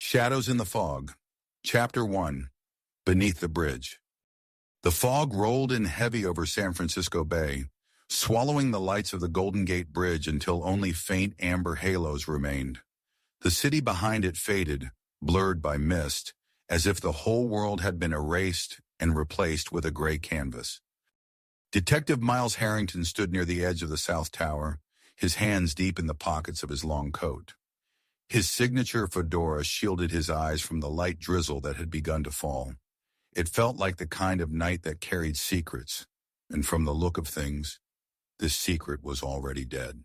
Shadows in the Fog. Chapter 1. Beneath the Bridge. The fog rolled in heavy over San Francisco Bay, swallowing the lights of the Golden Gate Bridge until only faint amber halos remained. The city behind it faded, blurred by mist, as if the whole world had been erased and replaced with a gray canvas. Detective Miles Harrington stood near the edge of the South Tower, his hands deep in the pockets of his long coat. His signature fedora shielded his eyes from the light drizzle that had begun to fall. It felt like the kind of night that carried secrets, and from the look of things, this secret was already dead.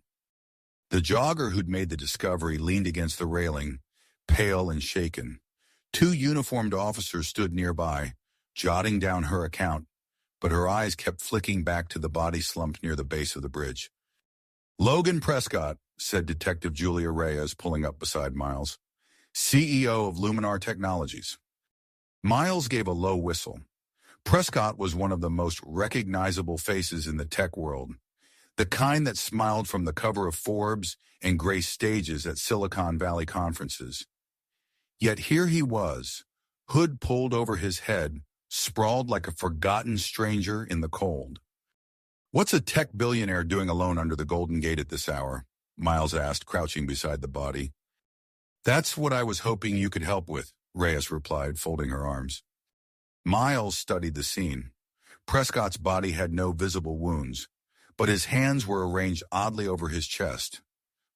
The jogger who'd made the discovery leaned against the railing, pale and shaken. Two uniformed officers stood nearby, jotting down her account, but her eyes kept flicking back to the body slumped near the base of the bridge. "Logan Prescott," said Detective Julia Reyes, pulling up beside Miles, "CEO of Luminar Technologies." Miles gave a low whistle. Prescott was one of the most recognizable faces in the tech world, the kind that smiled from the cover of Forbes and graced stages at Silicon Valley conferences. Yet here he was, hood pulled over his head, sprawled like a forgotten stranger in the cold. "What's a tech billionaire doing alone under the Golden Gate at this hour?" Miles asked, crouching beside the body. "That's what I was hoping you could help with," Reyes replied, folding her arms. Miles studied the scene. Prescott's body had no visible wounds, but his hands were arranged oddly over his chest.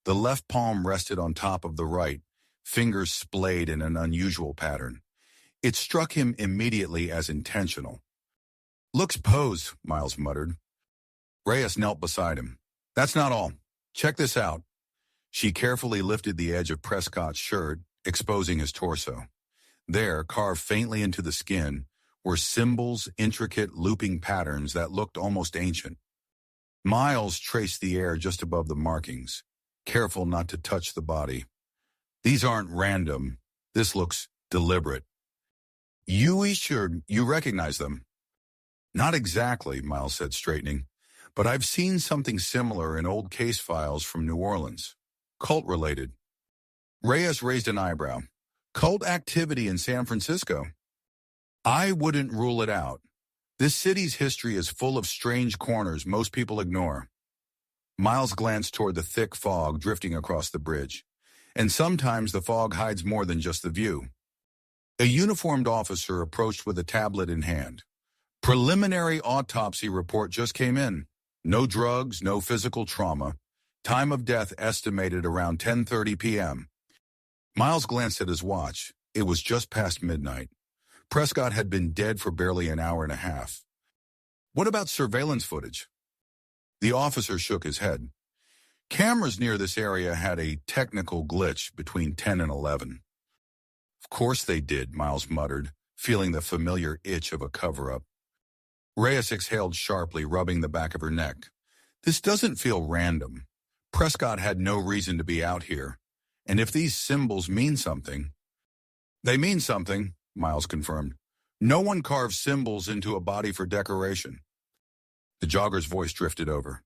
The left palm rested on top of the right, fingers splayed in an unusual pattern. It struck him immediately as intentional. "Looks posed," Miles muttered. Reyes knelt beside him. "That's not all. Check this out." She carefully lifted the edge of Prescott's shirt, exposing his torso. There, carved faintly into the skin, were symbols, intricate looping patterns that looked almost ancient. Miles traced the air just above the markings, careful not to touch the body. "These aren't random. This looks deliberate." "You sure you recognize them?" "Not exactly," Miles said, straightening. "But I've seen something similar in old case files from New Orleans. Cult-related." Reyes raised an eyebrow. "Cult activity in San Francisco?" "I wouldn't rule it out. This city's history is full of strange corners most people ignore." Miles glanced toward the thick fog drifting across the bridge. And sometimes the fog hides more than just the view. A uniformed officer approached with a tablet in hand. "Preliminary autopsy report just came in. No drugs, no physical trauma. Time of death estimated around 10:30 p.m. Miles glanced at his watch. It was just past midnight. Prescott had been dead for barely an hour and a half. "What about surveillance footage?" The officer shook his head. "Cameras near this area had a technical glitch between 10 and 11. "Of course they did," Miles muttered, feeling the familiar itch of a cover-up. Reyes exhaled sharply, rubbing the back of her neck. "This doesn't feel random. Prescott had no reason to be out here. And if these symbols mean something—" "They mean something," Miles confirmed. "No one carves symbols into a body for decoration." The jogger's voice drifted over.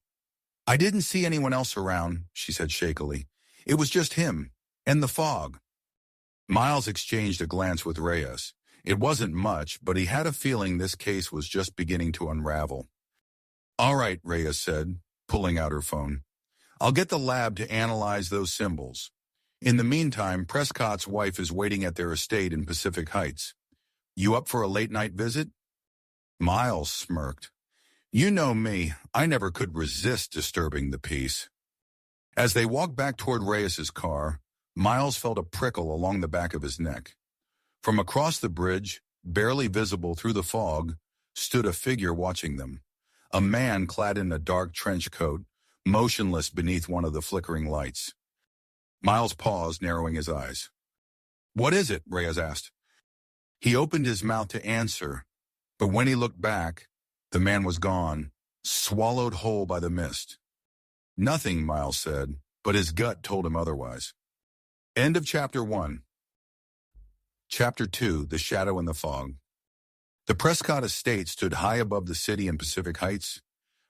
"I didn't see anyone else around," she said shakily. "It was just him, and the fog." Miles exchanged a glance with Reyes. It wasn't much, but he had a feeling this case was just beginning to unravel. "All right," Reyes said, pulling out her phone. "I'll get the lab to analyze those symbols. In the meantime, Prescott's wife is waiting at their estate in Pacific Heights. You up for a late-night visit?" Miles smirked. "You know me, I never could resist disturbing the peace." As they walked back toward Reyes's car, Miles felt a prickle along the back of his neck. From across the bridge, barely visible through the fog, stood a figure watching them. A man clad in a dark trench coat, motionless beneath one of the flickering lights. Miles paused, narrowing his eyes. "What is it?" Reyes asked. He opened his mouth to answer, but when he looked back, the man was gone, swallowed whole by the mist. "Nothing," Miles said, but his gut told him otherwise. End of Chapter 1. Chapter 2, The Shadow in the Fog. The Prescott estate stood high above the city in Pacific Heights,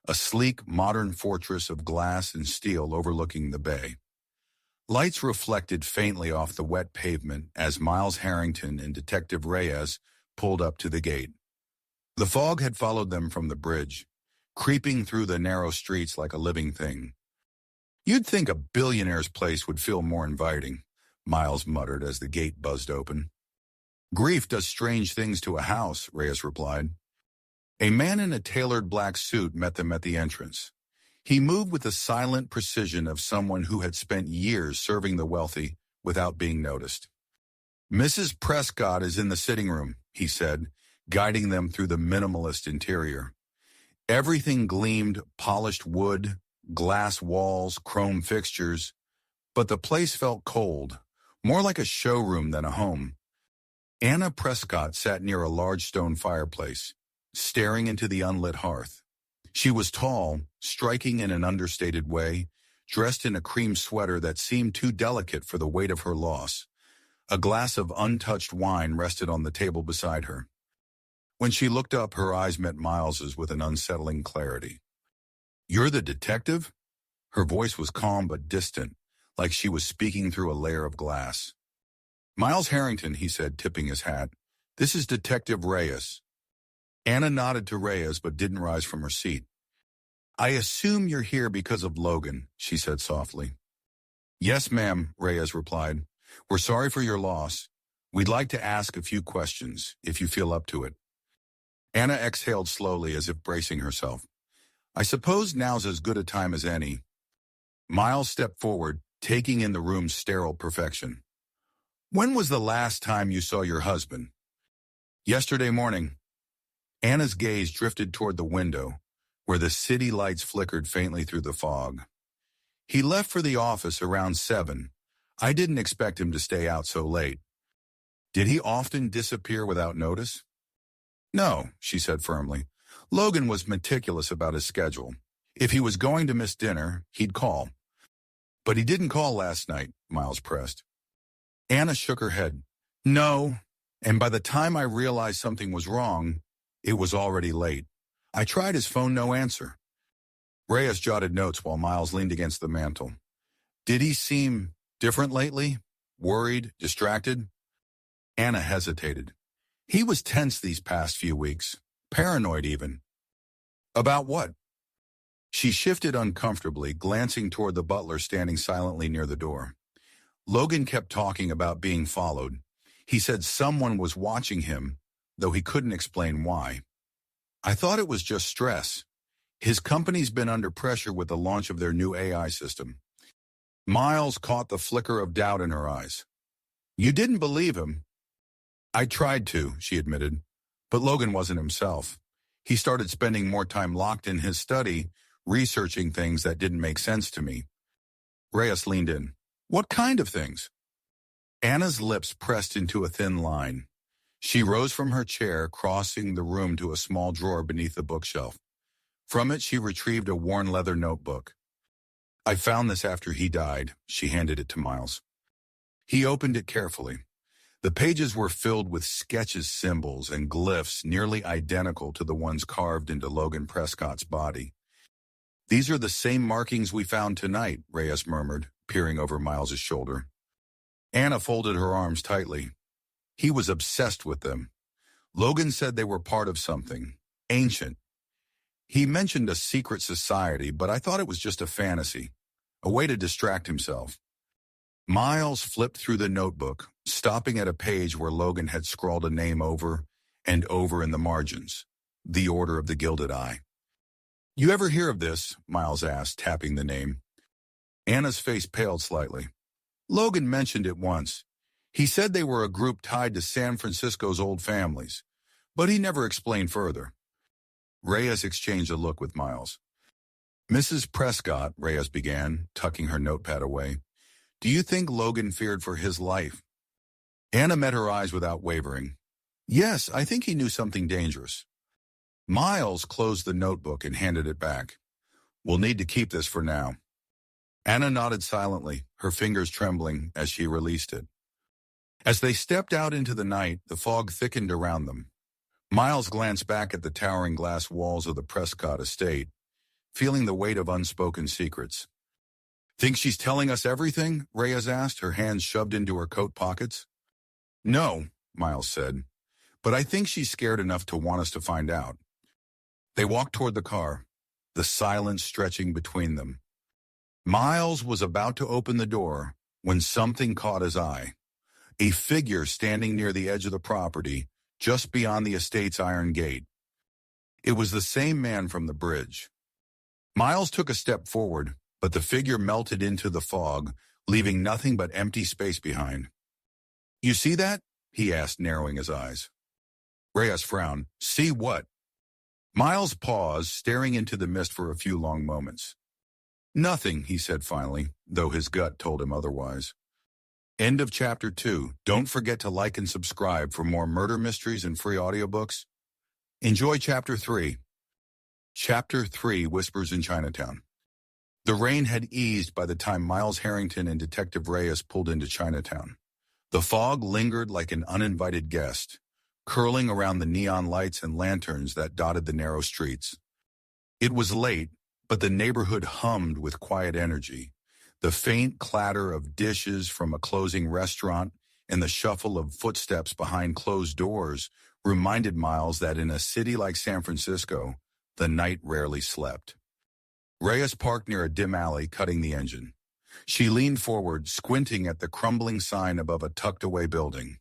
a sleek, modern fortress of glass and steel overlooking the bay. Lights reflected faintly off the wet pavement as Miles Harrington and Detective Reyes pulled up to the gate. The fog had followed them from the bridge, creeping through the narrow streets like a living thing. "You'd think a billionaire's place would feel more inviting," Miles muttered as the gate buzzed open. "Grief does strange things to a house," Reyes replied. A man in a tailored black suit met them at the entrance. He moved with the silent precision of someone who had spent years serving the wealthy without being noticed. "Mrs. Prescott is in the sitting room," he said, guiding them through the minimalist interior. Everything gleamed: polished wood, glass walls, chrome fixtures, but the place felt cold, more like a showroom than a home. Anna Prescott sat near a large stone fireplace, staring into the unlit hearth. She was tall, striking in an understated way, dressed in a cream sweater that seemed too delicate for the weight of her loss. A glass of untouched wine rested on the table beside her. When she looked up, her eyes met Miles's with an unsettling clarity. "You're the detective?" Her voice was calm but distant, like she was speaking through a layer of glass. "Miles Harrington," he said, tipping his hat. "This is Detective Reyes." Anna nodded to Reyes but didn't rise from her seat. "I assume you're here because of Logan," she said softly. "Yes, ma'am," Reyes replied. "We're sorry for your loss. We'd like to ask a few questions, if you feel up to it." Anna exhaled slowly as if bracing herself. "I suppose now's as good a time as any." Miles stepped forward, taking in the room's sterile perfection. "When was the last time you saw your husband?" "Yesterday morning." Anna's gaze drifted toward the window, where the city lights flickered faintly through the fog. "He left for the office around 7. I didn't expect him to stay out so late." "Did he often disappear without notice?" "No," she said firmly. "Logan was meticulous about his schedule. If he was going to miss dinner, he'd call." "But he didn't call last night," Miles pressed. Anna shook her head. "No, and by the time I realized something was wrong, it was already late. I tried his phone, no answer." Reyes jotted notes while Miles leaned against the mantel. "Did he seem different lately? Worried? Distracted?" Anna hesitated. "He was tense these past few weeks. Paranoid even." "About what?" She shifted uncomfortably, glancing toward the butler standing silently near the door. Logan kept talking about being followed. He said someone was watching him, though he couldn't explain why. "I thought it was just stress. His company's been under pressure with the launch of their new AI system." Miles caught the flicker of doubt in her eyes. "You didn't believe him?" "I tried to," she admitted. "But Logan wasn't himself. He started spending more time locked in his study, researching things that didn't make sense to me." Reyes leaned in. "What kind of things?" Anna's lips pressed into a thin line. She rose from her chair, crossing the room to a small drawer beneath the bookshelf. From it, she retrieved a worn leather notebook. "I found this after he died," she handed it to Miles. He opened it carefully. The pages were filled with sketches, symbols, and glyphs nearly identical to the ones carved into Logan Prescott's body. "These are the same markings we found tonight," Reyes murmured, peering over Miles's shoulder. Anna folded her arms tightly. "He was obsessed with them. Logan said they were part of something ancient. He mentioned a secret society, but I thought it was just a fantasy, a way to distract himself." Miles flipped through the notebook, stopping at a page where Logan had scrawled a name over and over in the margins: The Order of the Gilded Eye. "You ever hear of this?" Miles asked, tapping the name. Anna's face paled slightly. "Logan mentioned it once. He said they were a group tied to San Francisco's old families, but he never explained further." Reyes exchanged a look with Miles. "Mrs. Prescott," Reyes began, tucking her notepad away, "do you think Logan feared for his life?" Anna met her eyes without wavering. "Yes, I think he knew something dangerous." Miles closed the notebook and handed it back. "We'll need to keep this for now." Anna nodded silently, her fingers trembling as she released it. As they stepped out into the night, the fog thickened around them. Miles glanced back at the towering glass walls of the Prescott estate, feeling the weight of unspoken secrets. Think she's telling us everything? Reyes asked, her hands shoved into her coat pockets. No, Miles said, but I think she's scared enough to want us to find out. They walked toward the car, the silence stretching between them. Miles was about to open the door when something caught his eye. A figure standing near the edge of the property, just beyond the estate's iron gate. It was the same man from the bridge. Miles took a step forward, but the figure melted into the fog, leaving nothing but empty space behind. You see that? He asked, narrowing his eyes. Reyes frowned. See what? Miles paused, staring into the mist for a few long moments. Nothing, he said finally, though his gut told him otherwise. End of Chapter 2. Don't forget to like and subscribe for more murder mysteries and free audiobooks. Enjoy Chapter 3. Chapter 3, Whispers in Chinatown. The rain had eased by the time Miles Harrington and Detective Reyes pulled into Chinatown. The fog lingered like an uninvited guest, curling around the neon lights and lanterns that dotted the narrow streets. It was late, but the neighborhood hummed with quiet energy. The faint clatter of dishes from a closing restaurant and the shuffle of footsteps behind closed doors reminded Miles that in a city like San Francisco, the night rarely slept. Reyes parked near a dim alley, cutting the engine. She leaned forward, squinting at the crumbling sign above a tucked-away building.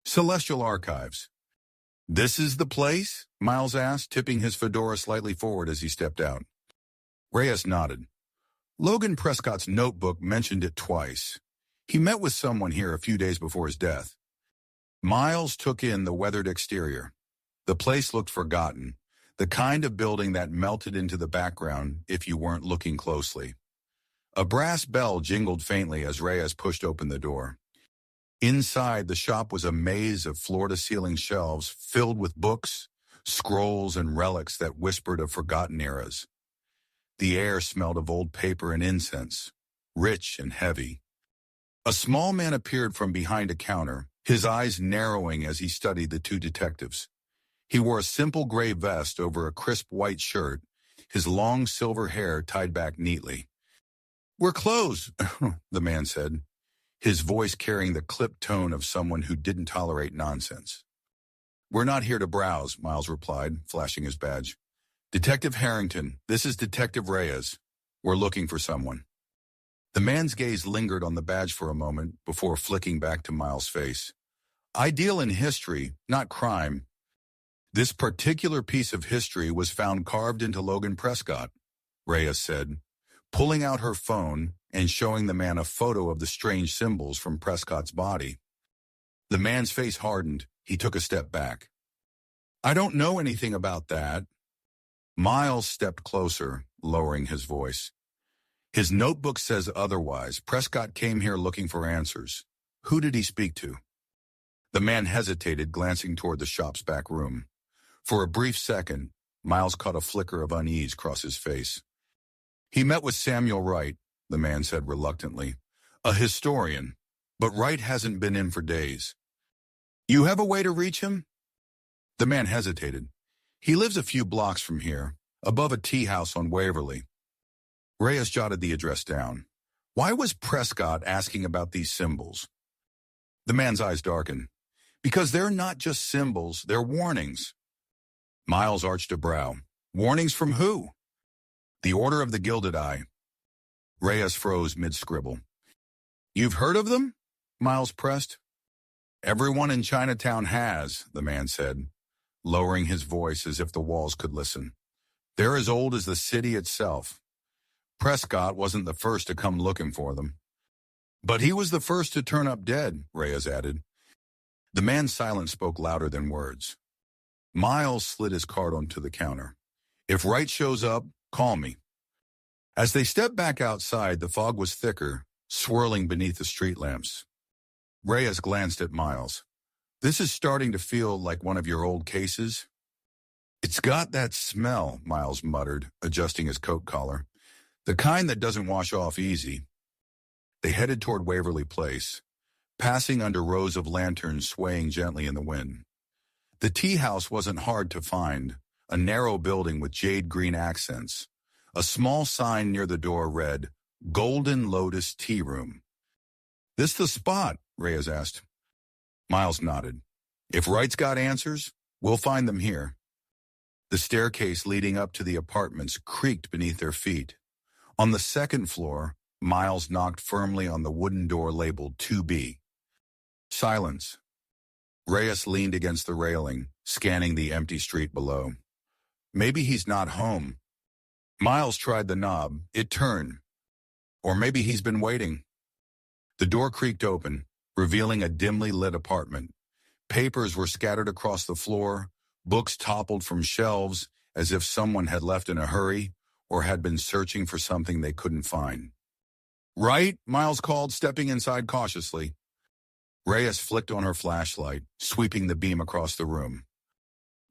Celestial Archives. This is the place? Miles asked, tipping his fedora slightly forward as he stepped out. Reyes nodded. Logan Prescott's notebook mentioned it twice. He met with someone here a few days before his death. Miles took in the weathered exterior. The place looked forgotten, the kind of building that melted into the background if you weren't looking closely. A brass bell jingled faintly as Reyes pushed open the door. Inside, the shop was a maze of floor-to-ceiling shelves filled with books, scrolls, and relics that whispered of forgotten eras. The air smelled of old paper and incense, rich and heavy. A small man appeared from behind a counter, his eyes narrowing as he studied the two detectives. He wore a simple gray vest over a crisp white shirt, his long silver hair tied back neatly. We're closed, the man said, his voice carrying the clipped tone of someone who didn't tolerate nonsense. We're not here to browse, Miles replied, flashing his badge. Detective Harrington, this is Detective Reyes. We're looking for someone. The man's gaze lingered on the badge for a moment before flicking back to Miles' face. I deal in history, not crime. This particular piece of history was found carved into Logan Prescott, Reyes said, pulling out her phone and showing the man a photo of the strange symbols from Prescott's body. The man's face hardened. He took a step back. I don't know anything about that. Miles stepped closer, lowering his voice. His notebook says otherwise. Prescott came here looking for answers. Who did he speak to? The man hesitated, glancing toward the shop's back room. For a brief second, Miles caught a flicker of unease cross his face. He met with Samuel Wright, the man said reluctantly. A historian, but Wright hasn't been in for days. You have a way to reach him? The man hesitated. He lives a few blocks from here, above a tea house on Waverly. Reyes jotted the address down. Why was Prescott asking about these symbols? The man's eyes darkened. Because they're not just symbols, they're warnings. Miles arched a brow. Warnings from who? The Order of the Gilded Eye. Reyes froze mid-scribble. You've heard of them? Miles pressed. Everyone in Chinatown has, the man said, lowering his voice as if the walls could listen. They're as old as the city itself. Prescott wasn't the first to come looking for them. But he was the first to turn up dead, Reyes added. The man's silence spoke louder than words. Miles slid his card onto the counter. If Wright shows up, call me. As they stepped back outside, the fog was thicker, swirling beneath the street lamps. Reyes glanced at Miles. This is starting to feel like one of your old cases. It's got that smell, Miles muttered, adjusting his coat collar. The kind that doesn't wash off easy. They headed toward Waverly Place, passing under rows of lanterns swaying gently in the wind. The tea house wasn't hard to find, a narrow building with jade green accents. A small sign near the door read, Golden Lotus Tea Room. "This the spot?" Reyes asked. Miles nodded. "If Wright's got answers, we'll find them here." The staircase leading up to the apartments creaked beneath their feet. On the second floor, Miles knocked firmly on the wooden door labeled 2B. Silence. Reyes leaned against the railing, scanning the empty street below. Maybe he's not home. Miles tried the knob. It turned. Or maybe he's been waiting. The door creaked open, revealing a dimly lit apartment. Papers were scattered across the floor, books toppled from shelves as if someone had left in a hurry or had been searching for something they couldn't find. "Right?" Miles called, stepping inside cautiously. Reyes flicked on her flashlight, sweeping the beam across the room.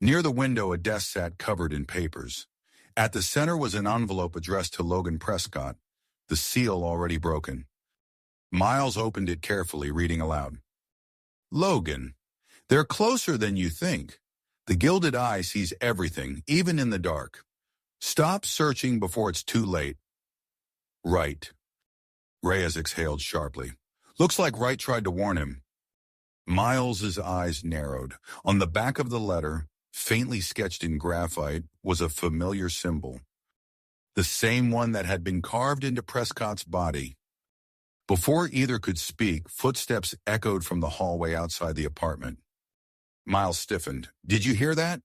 Near the window, a desk sat covered in papers. At the center was an envelope addressed to Logan Prescott, the seal already broken. Miles opened it carefully, reading aloud. "Logan, they're closer than you think. The Gilded Eye sees everything, even in the dark. Stop searching before it's too late." "Right." Reyes exhaled sharply. "Looks like Wright tried to warn him." Miles's eyes narrowed. On the back of the letter, faintly sketched in graphite, was a familiar symbol. The same one that had been carved into Prescott's body. Before either could speak, footsteps echoed from the hallway outside the apartment. Miles stiffened. "Did you hear that?"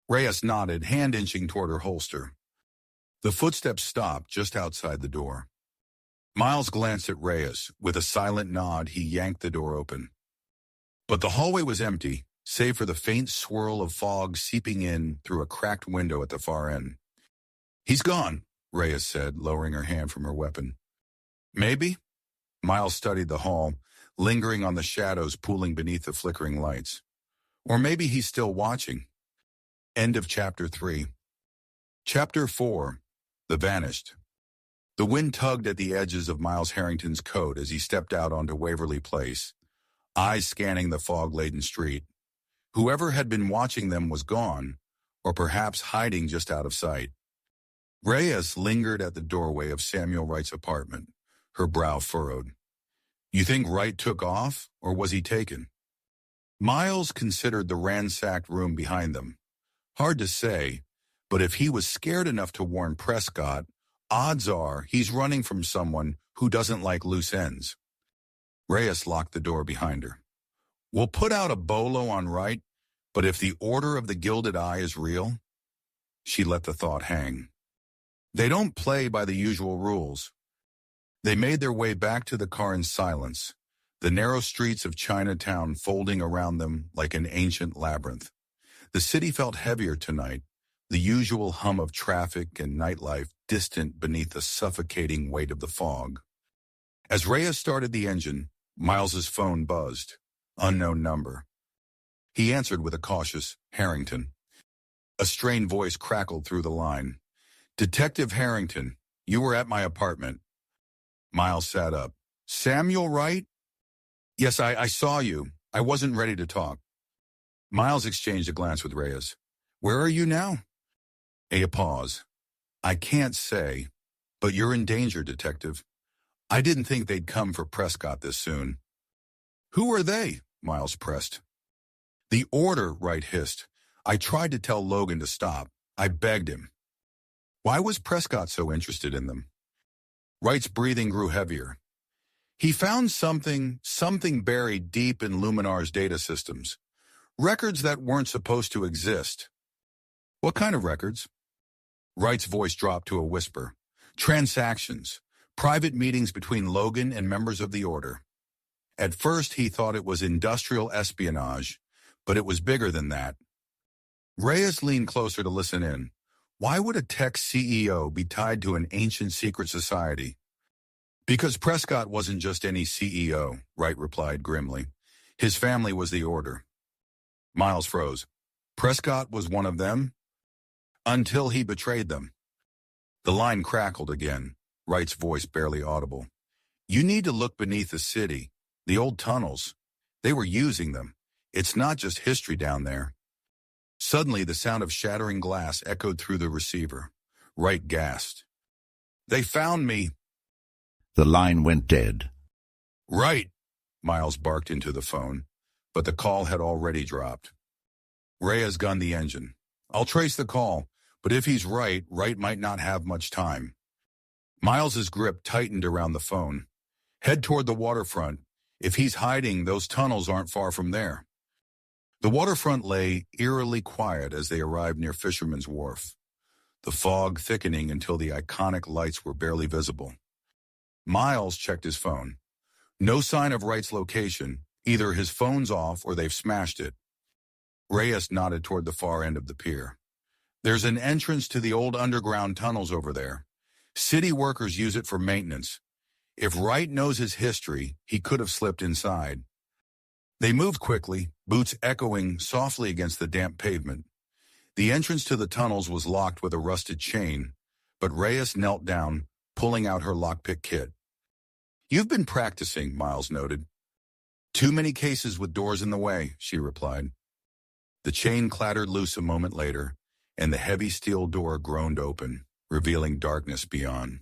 Reyes nodded, hand inching toward her holster. The footsteps stopped just outside the door. Miles glanced at Reyes. With a silent nod, he yanked the door open. But the hallway was empty, save for the faint swirl of fog seeping in through a cracked window at the far end. "He's gone," Reyes said, lowering her hand from her weapon. "Maybe?" Miles studied the hall, lingering on the shadows pooling beneath the flickering lights. "Or maybe he's still watching." End of Chapter 3. Chapter 4. The Vanished. The wind tugged at the edges of Miles Harrington's coat as he stepped out onto Waverly Place, eyes scanning the fog-laden street. Whoever had been watching them was gone, or perhaps hiding just out of sight. Reyes lingered at the doorway of Samuel Wright's apartment, her brow furrowed. "You think Wright took off, or was he taken?" Miles considered the ransacked room behind them. Hard to say, but if he was scared enough to warn Prescott, odds are he's running from someone who doesn't like loose ends. Reyes locked the door behind her. "We'll put out a bolo on Wright, but if the Order of the Gilded Eye is real..." She let the thought hang. "They don't play by the usual rules." They made their way back to the car in silence, the narrow streets of Chinatown folding around them like an ancient labyrinth. The city felt heavier tonight, the usual hum of traffic and nightlife distant beneath the suffocating weight of the fog. As Reyes started the engine, Miles's phone buzzed. Unknown number. He answered with a cautious, "Harrington." A strained voice crackled through the line. "Detective Harrington, you were at my apartment." Miles sat up. "Samuel Wright?" "Yes, I saw you. I wasn't ready to talk." Miles exchanged a glance with Reyes. "Where are you now?" A pause. "I can't say, but you're in danger, Detective. I didn't think they'd come for Prescott this soon." "Who are they?" Miles pressed. "The Order," Wright hissed. "I tried to tell Logan to stop. I begged him." Why was Prescott so interested in them? Wright's breathing grew heavier. "He found something buried deep in Luminar's data systems. Records that weren't supposed to exist." "What kind of records?" Wright's voice dropped to a whisper. "Transactions. Private meetings between Logan and members of the Order." At first he thought it was industrial espionage, but it was bigger than that. Reyes leaned closer to listen in. Why would a tech CEO be tied to an ancient secret society? "Because Prescott wasn't just any CEO," Wright replied grimly. "His family was the Order." Miles froze. "Prescott was one of them?" "Until he betrayed them." The line crackled again, Wright's voice barely audible. "You need to look beneath the city, the old tunnels. They were using them. It's not just history down there." Suddenly, the sound of shattering glass echoed through the receiver. Wright gasped. "They found me." The line went dead. Right, Miles barked into the phone, but the call had already dropped. Reyes gunned the engine. I'll trace the call, but if he's right, Wright might not have much time. Miles's grip tightened around the phone. Head toward the waterfront. If he's hiding, those tunnels aren't far from there. The waterfront lay eerily quiet as they arrived near Fisherman's Wharf, the fog thickening until the iconic lights were barely visible. Miles checked his phone. No sign of Wright's location. Either his phone's off or they've smashed it. Reyes nodded toward the far end of the pier. There's an entrance to the old underground tunnels over there. City workers use it for maintenance. If Wright knows his history, he could have slipped inside. They moved quickly, boots echoing softly against the damp pavement. The entrance to the tunnels was locked with a rusted chain, but Reyes knelt down, pulling out her lockpick kit. You've been practicing, Miles noted. Too many cases with doors in the way, she replied. The chain clattered loose a moment later, and the heavy steel door groaned open, revealing darkness beyond.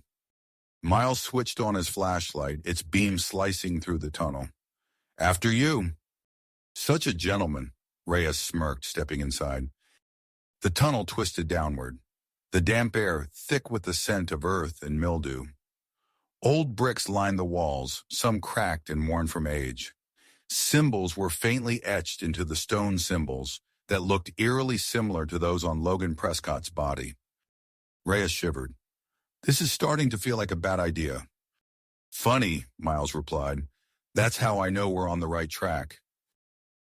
Miles switched on his flashlight, its beam slicing through the tunnel. After you. Such a gentleman, Reyes smirked, stepping inside. The tunnel twisted downward, the damp air thick with the scent of earth and mildew. Old bricks lined the walls, some cracked and worn from age. Symbols were faintly etched into the stone symbols that looked eerily similar to those on Logan Prescott's body. Reyes shivered. This is starting to feel like a bad idea. Funny, Miles replied. That's how I know we're on the right track.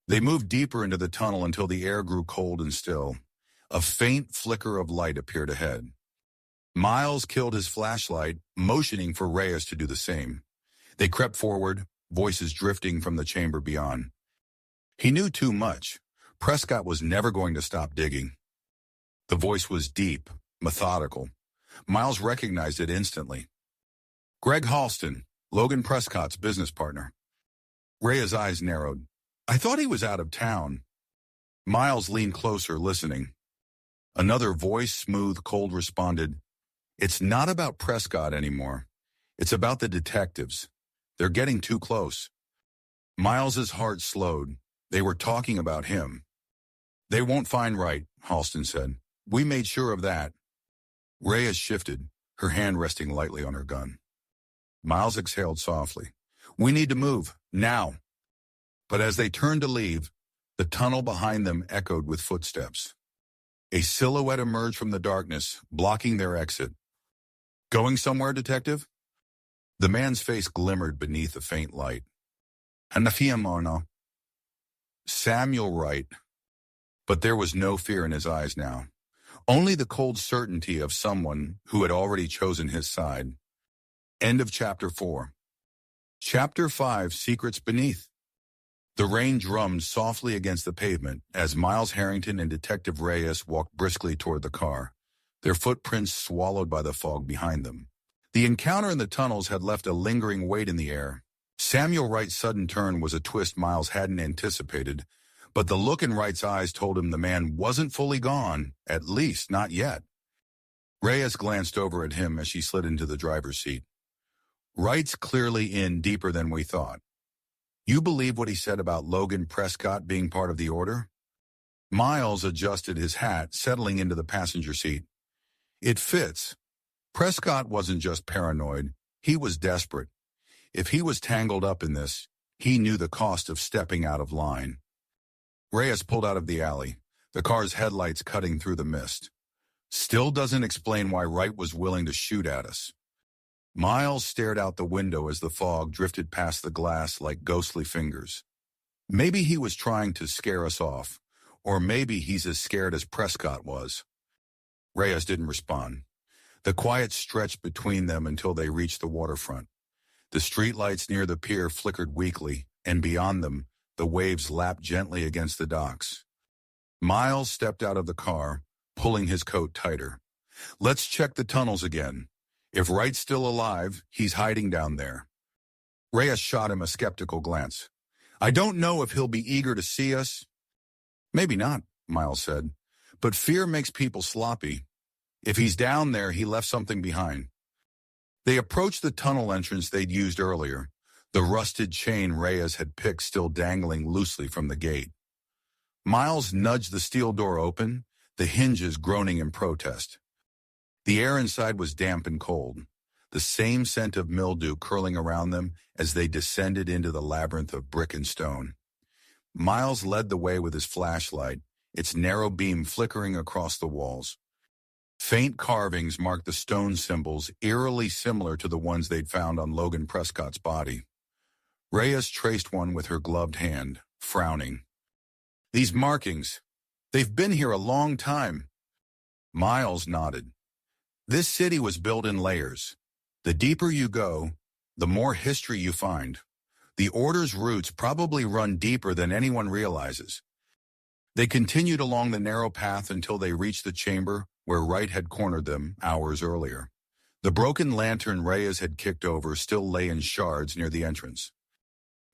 They moved deeper into the tunnel until the air grew cold and still. A faint flicker of light appeared ahead. Miles killed his flashlight, motioning for Reyes to do the same. They crept forward, voices drifting from the chamber beyond. He knew too much. Prescott was never going to stop digging. The voice was deep, methodical. Miles recognized it instantly. Greg Halston, Logan Prescott's business partner. Reyes' eyes narrowed. I thought he was out of town. Miles leaned closer, listening. Another voice, smooth, cold, responded, It's not about Prescott anymore. It's about the detectives. They're getting too close. Miles's heart slowed. They were talking about him. They won't find Wright, Halston said. We made sure of that. Reyes shifted, her hand resting lightly on her gun. Miles exhaled softly. We need to move, now. But as they turned to leave, the tunnel behind them echoed with footsteps. A silhouette emerged from the darkness, blocking their exit. Going somewhere, detective? The man's face glimmered beneath a faint light. Hanafiamono. Samuel Wright. But there was no fear in his eyes now. Only the cold certainty of someone who had already chosen his side. End of Chapter 4. Chapter 5, Secrets Beneath. The rain drummed softly against the pavement as Miles Harrington and Detective Reyes walked briskly toward the car, their footprints swallowed by the fog behind them. The encounter in the tunnels had left a lingering weight in the air. Samuel Wright's sudden turn was a twist Miles hadn't anticipated, but the look in Wright's eyes told him the man wasn't fully gone, at least not yet. Reyes glanced over at him as she slid into the driver's seat. Wright's clearly in deeper than we thought. You believe what he said about Logan Prescott being part of the order? Miles adjusted his hat, settling into the passenger seat. It fits. Prescott wasn't just paranoid, he was desperate. If he was tangled up in this, he knew the cost of stepping out of line. Reyes pulled out of the alley, the car's headlights cutting through the mist. Still doesn't explain why Wright was willing to shoot at us. Miles stared out the window as the fog drifted past the glass like ghostly fingers. Maybe he was trying to scare us off, or maybe he's as scared as Prescott was. Reyes didn't respond. The quiet stretched between them until they reached the waterfront. The streetlights near the pier flickered weakly, and beyond them, the waves lapped gently against the docks. Miles stepped out of the car, pulling his coat tighter. Let's check the tunnels again. If Wright's still alive, he's hiding down there. Reyes shot him a skeptical glance. I don't know if he'll be eager to see us. Maybe not, Miles said, but fear makes people sloppy. If he's down there, he left something behind. They approached the tunnel entrance they'd used earlier, the rusted chain Reyes had picked still dangling loosely from the gate. Miles nudged the steel door open, the hinges groaning in protest. The air inside was damp and cold, the same scent of mildew curling around them as they descended into the labyrinth of brick and stone. Miles led the way with his flashlight, its narrow beam flickering across the walls. Faint carvings marked the stone symbols, eerily similar to the ones they'd found on Logan Prescott's body. Reyes traced one with her gloved hand, frowning. "These markings, they've been here a long time." Miles nodded. "This city was built in layers. The deeper you go, the more history you find. The Order's roots probably run deeper than anyone realizes." They continued along the narrow path until they reached the chamber where Wright had cornered them hours earlier. The broken lantern Reyes had kicked over still lay in shards near the entrance.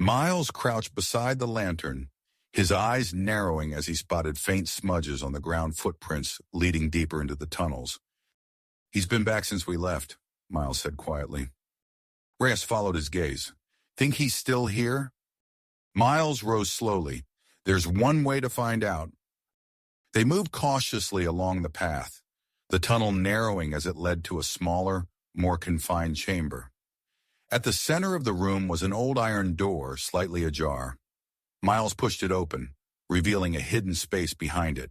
Miles crouched beside the lantern, his eyes narrowing as he spotted faint smudges on the ground footprints leading deeper into the tunnels. "He's been back since we left," Miles said quietly. Reyes followed his gaze. "Think he's still here?" Miles rose slowly. "There's one way to find out." They moved cautiously along the path, the tunnel narrowing as it led to a smaller, more confined chamber. At the center of the room was an old iron door, slightly ajar. Miles pushed it open, revealing a hidden space behind it.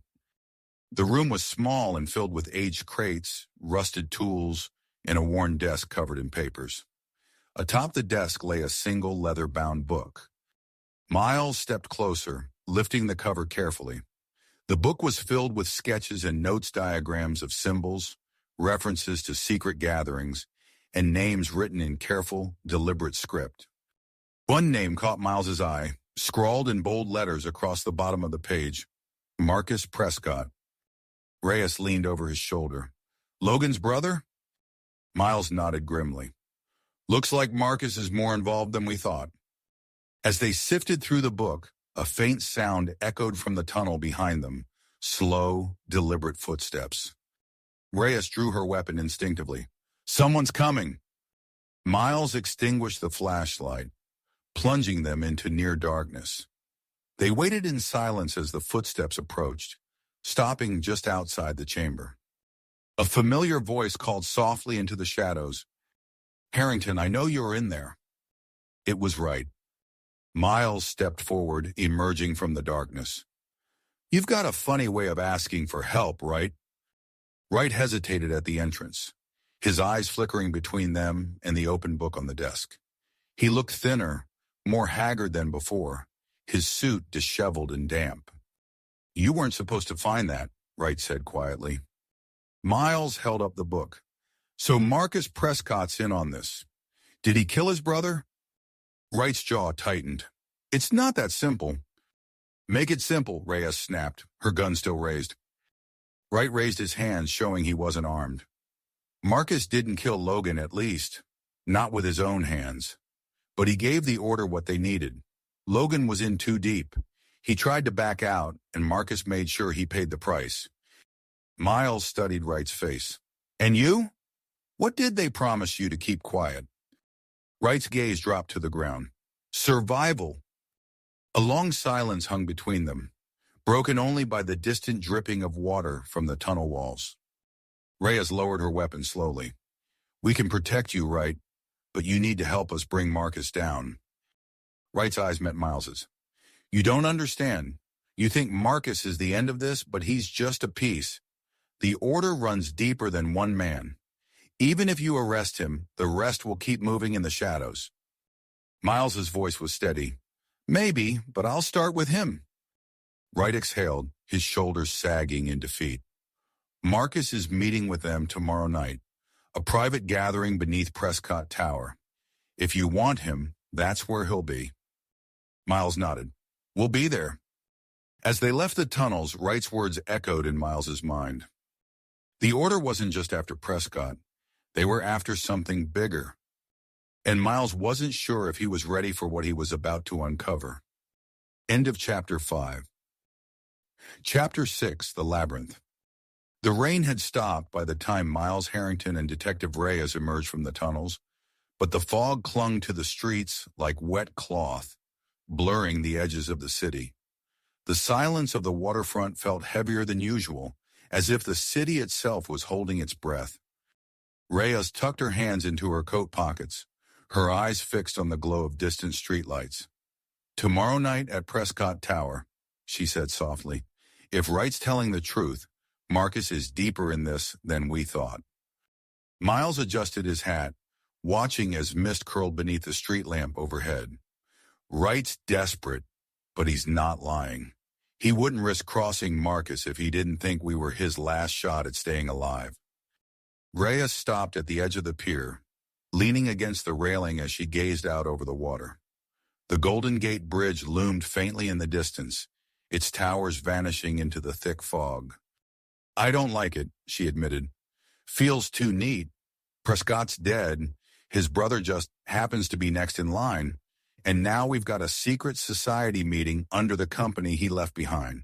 The room was small and filled with aged crates, rusted tools, and a worn desk covered in papers. Atop the desk lay a single leather-bound book. Miles stepped closer, lifting the cover carefully. The book was filled with sketches and notes diagrams of symbols, references to secret gatherings, and names written in careful, deliberate script. One name caught Miles's eye, scrawled in bold letters across the bottom of the page: Marcus Prescott. Reyes leaned over his shoulder. "Logan's brother?" Miles nodded grimly. "Looks like Marcus is more involved than we thought." As they sifted through the book, a faint sound echoed from the tunnel behind them, slow, deliberate footsteps. Reyes drew her weapon instinctively. "Someone's coming!" Miles extinguished the flashlight, plunging them into near darkness. They waited in silence as the footsteps approached, stopping just outside the chamber. A familiar voice called softly into the shadows, "Harrington, I know you're in there." It was Wright. Miles stepped forward, emerging from the darkness. "You've got a funny way of asking for help, right?" Wright hesitated at the entrance, his eyes flickering between them and the open book on the desk. He looked thinner, more haggard than before, his suit disheveled and damp. "You weren't supposed to find that," Wright said quietly. Miles held up the book. "So Marcus Prescott's in on this. Did he kill his brother?" Wright's jaw tightened. "It's not that simple." "Make it simple," Reyes snapped, her gun still raised. Wright raised his hands, showing he wasn't armed. "Marcus didn't kill Logan, at least. Not with his own hands. But he gave the Order what they needed. Logan was in too deep. He tried to back out, and Marcus made sure he paid the price." Miles studied Wright's face. "And you? What did they promise you to keep quiet?" Wright's gaze dropped to the ground. "Survival." A long silence hung between them, broken only by the distant dripping of water from the tunnel walls. Reyes lowered her weapon slowly. "We can protect you, Wright, but you need to help us bring Marcus down." Wright's eyes met Miles's. "You don't understand. You think Marcus is the end of this, but he's just a piece. The Order runs deeper than one man. Even if you arrest him, the rest will keep moving in the shadows." Miles's voice was steady. "Maybe, but I'll start with him." Wright exhaled, his shoulders sagging in defeat. "Marcus is meeting with them tomorrow night, a private gathering beneath Prescott Tower. If you want him, that's where he'll be." Miles nodded. "We'll be there." As they left the tunnels, Wright's words echoed in Miles's mind. The Order wasn't just after Prescott. They were after something bigger. And Miles wasn't sure if he was ready for what he was about to uncover. End of Chapter 5. Chapter 6, The Labyrinth. The rain had stopped by the time Miles Harrington and Detective Reyes emerged from the tunnels, but the fog clung to the streets like wet cloth, blurring the edges of the city. The silence of the waterfront felt heavier than usual, as if the city itself was holding its breath. Reyes tucked her hands into her coat pockets, her eyes fixed on the glow of distant streetlights. "Tomorrow night at Prescott Tower," she said softly. "If Wright's telling the truth, Marcus is deeper in this than we thought." Miles adjusted his hat, watching as mist curled beneath the street lamp overhead. "Wright's desperate, but he's not lying. He wouldn't risk crossing Marcus if he didn't think we were his last shot at staying alive." Reyes stopped at the edge of the pier, leaning against the railing as she gazed out over the water. The Golden Gate Bridge loomed faintly in the distance, its towers vanishing into the thick fog. "I don't like it," she admitted. "Feels too neat. Prescott's dead. His brother just happens to be next in line. And now we've got a secret society meeting under the company he left behind."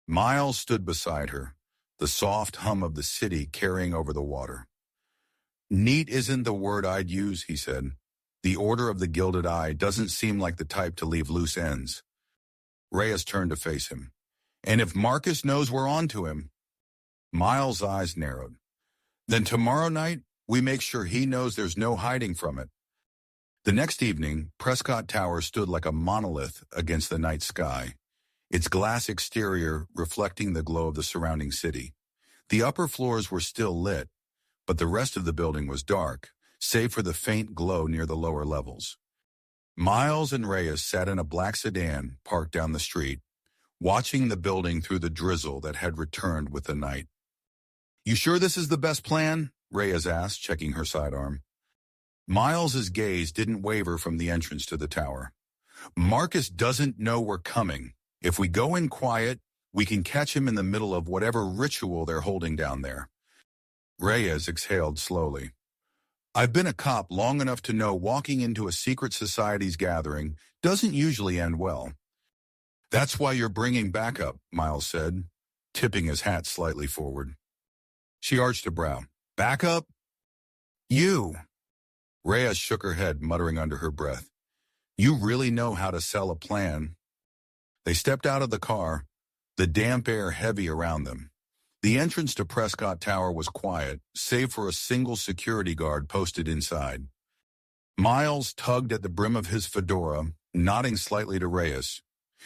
Miles stood beside her, the soft hum of the city carrying over the water. "Neat isn't the word I'd use," he said. "The Order of the Gilded Eye doesn't seem like the type to leave loose ends." Reyes turned to face him. "And if Marcus knows we're on to him?" Miles' eyes narrowed. "Then tomorrow night, we make sure he knows there's no hiding from it." The next evening, Prescott Tower stood like a monolith against the night sky, its glass exterior reflecting the glow of the surrounding city. The upper floors were still lit, but the rest of the building was dark, save for the faint glow near the lower levels. Miles and Reyes sat in a black sedan parked down the street, watching the building through the drizzle that had returned with the night. "You sure this is the best plan?" Reyes asked, checking her sidearm. Miles's gaze didn't waver from the entrance to the tower. "Marcus doesn't know we're coming. If we go in quiet, we can catch him in the middle of whatever ritual they're holding down there." Reyes exhaled slowly. "I've been a cop long enough to know walking into a secret society's gathering doesn't usually end well." "That's why you're bringing backup," Miles said, tipping his hat slightly forward. She arched a brow. "Backup? You?" Reyes shook her head, muttering under her breath. "You really know how to sell a plan." They stepped out of the car, the damp air heavy around them. The entrance to Prescott Tower was quiet, save for a single security guard posted inside. Miles tugged at the brim of his fedora, nodding slightly to Reyes.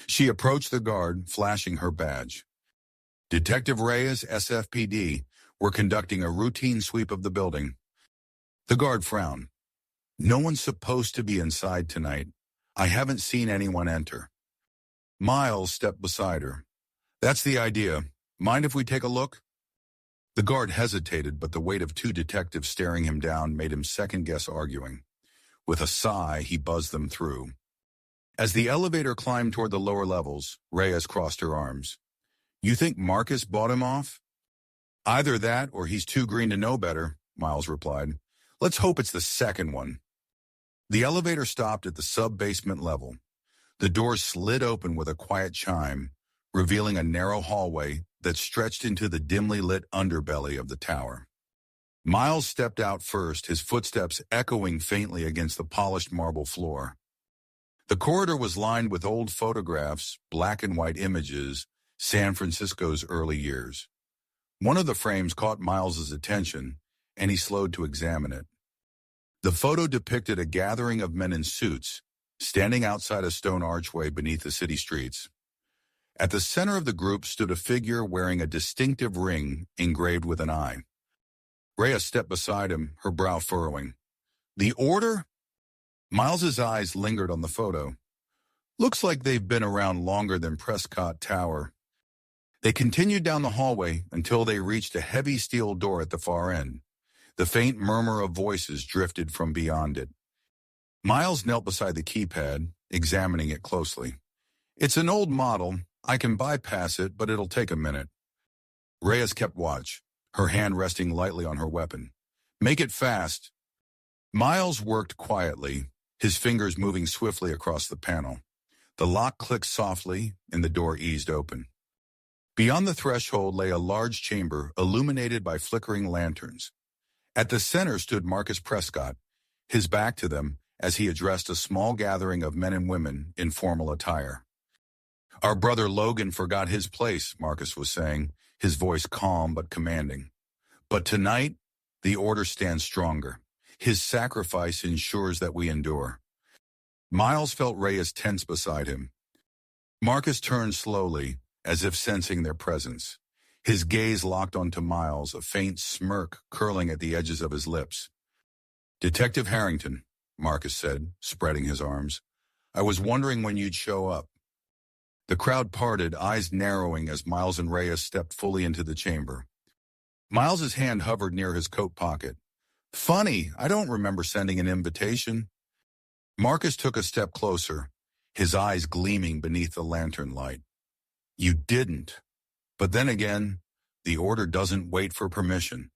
She approached the guard, flashing her badge. "Detective Reyes, SFPD, we're conducting a routine sweep of the building." The guard frowned. "No one's supposed to be inside tonight. I haven't seen anyone enter." Miles stepped beside her. "That's the idea. Mind if we take a look?" The guard hesitated, but the weight of two detectives staring him down made him second-guess arguing. With a sigh, he buzzed them through. As the elevator climbed toward the lower levels, Reyes crossed her arms. "You think Marcus bought him off?" "Either that or he's too green to know better," Miles replied. "Let's hope it's the second one." The elevator stopped at the sub-basement level. The doors slid open with a quiet chime, revealing a narrow hallway that stretched into the dimly lit underbelly of the tower. Miles stepped out first, his footsteps echoing faintly against the polished marble floor. The corridor was lined with old photographs, black and white images, San Francisco's early years. One of the frames caught Miles's attention, and he slowed to examine it. The photo depicted a gathering of men in suits, standing outside a stone archway beneath the city streets. At the center of the group stood a figure wearing a distinctive ring engraved with an eye. Rhea stepped beside him, her brow furrowing. "The Order?" Miles's eyes lingered on the photo. "Looks like they've been around longer than Prescott Tower." They continued down the hallway until they reached a heavy steel door at the far end. The faint murmur of voices drifted from beyond it. Miles knelt beside the keypad, examining it closely. "It's an old model. I can bypass it, but it'll take a minute." Reyes kept watch, her hand resting lightly on her weapon. "Make it fast." Miles worked quietly, his fingers moving swiftly across the panel. The lock clicked softly, and the door eased open. Beyond the threshold lay a large chamber illuminated by flickering lanterns. At the center stood Marcus Prescott, his back to them, as he addressed a small gathering of men and women in formal attire. "Our brother Logan forgot his place," Marcus was saying, his voice calm but commanding. "But tonight, the order stands stronger. His sacrifice ensures that we endure." Miles felt Reyes tense beside him. Marcus turned slowly, as if sensing their presence. His gaze locked onto Miles, a faint smirk curling at the edges of his lips. "Detective Harrington," Marcus said, spreading his arms. "I was wondering when you'd show up." The crowd parted, eyes narrowing as Miles and Reyes stepped fully into the chamber. Miles's hand hovered near his coat pocket. "Funny, I don't remember sending an invitation." Marcus took a step closer, his eyes gleaming beneath the lantern light. "You didn't. But then again, the order doesn't wait for permission."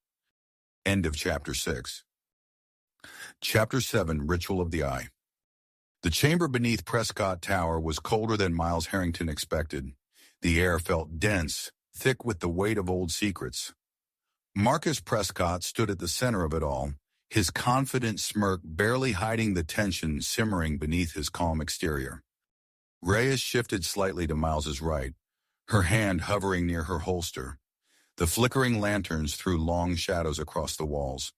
End of Chapter 6. Chapter 7, Ritual of the Eye. The chamber beneath Prescott Tower was colder than Miles Harrington expected. The air felt dense, thick with the weight of old secrets. Marcus Prescott stood at the center of it all, his confident smirk barely hiding the tension simmering beneath his calm exterior. Reyes shifted slightly to Miles's right, her hand hovering near her holster. The flickering lanterns threw long shadows across the walls,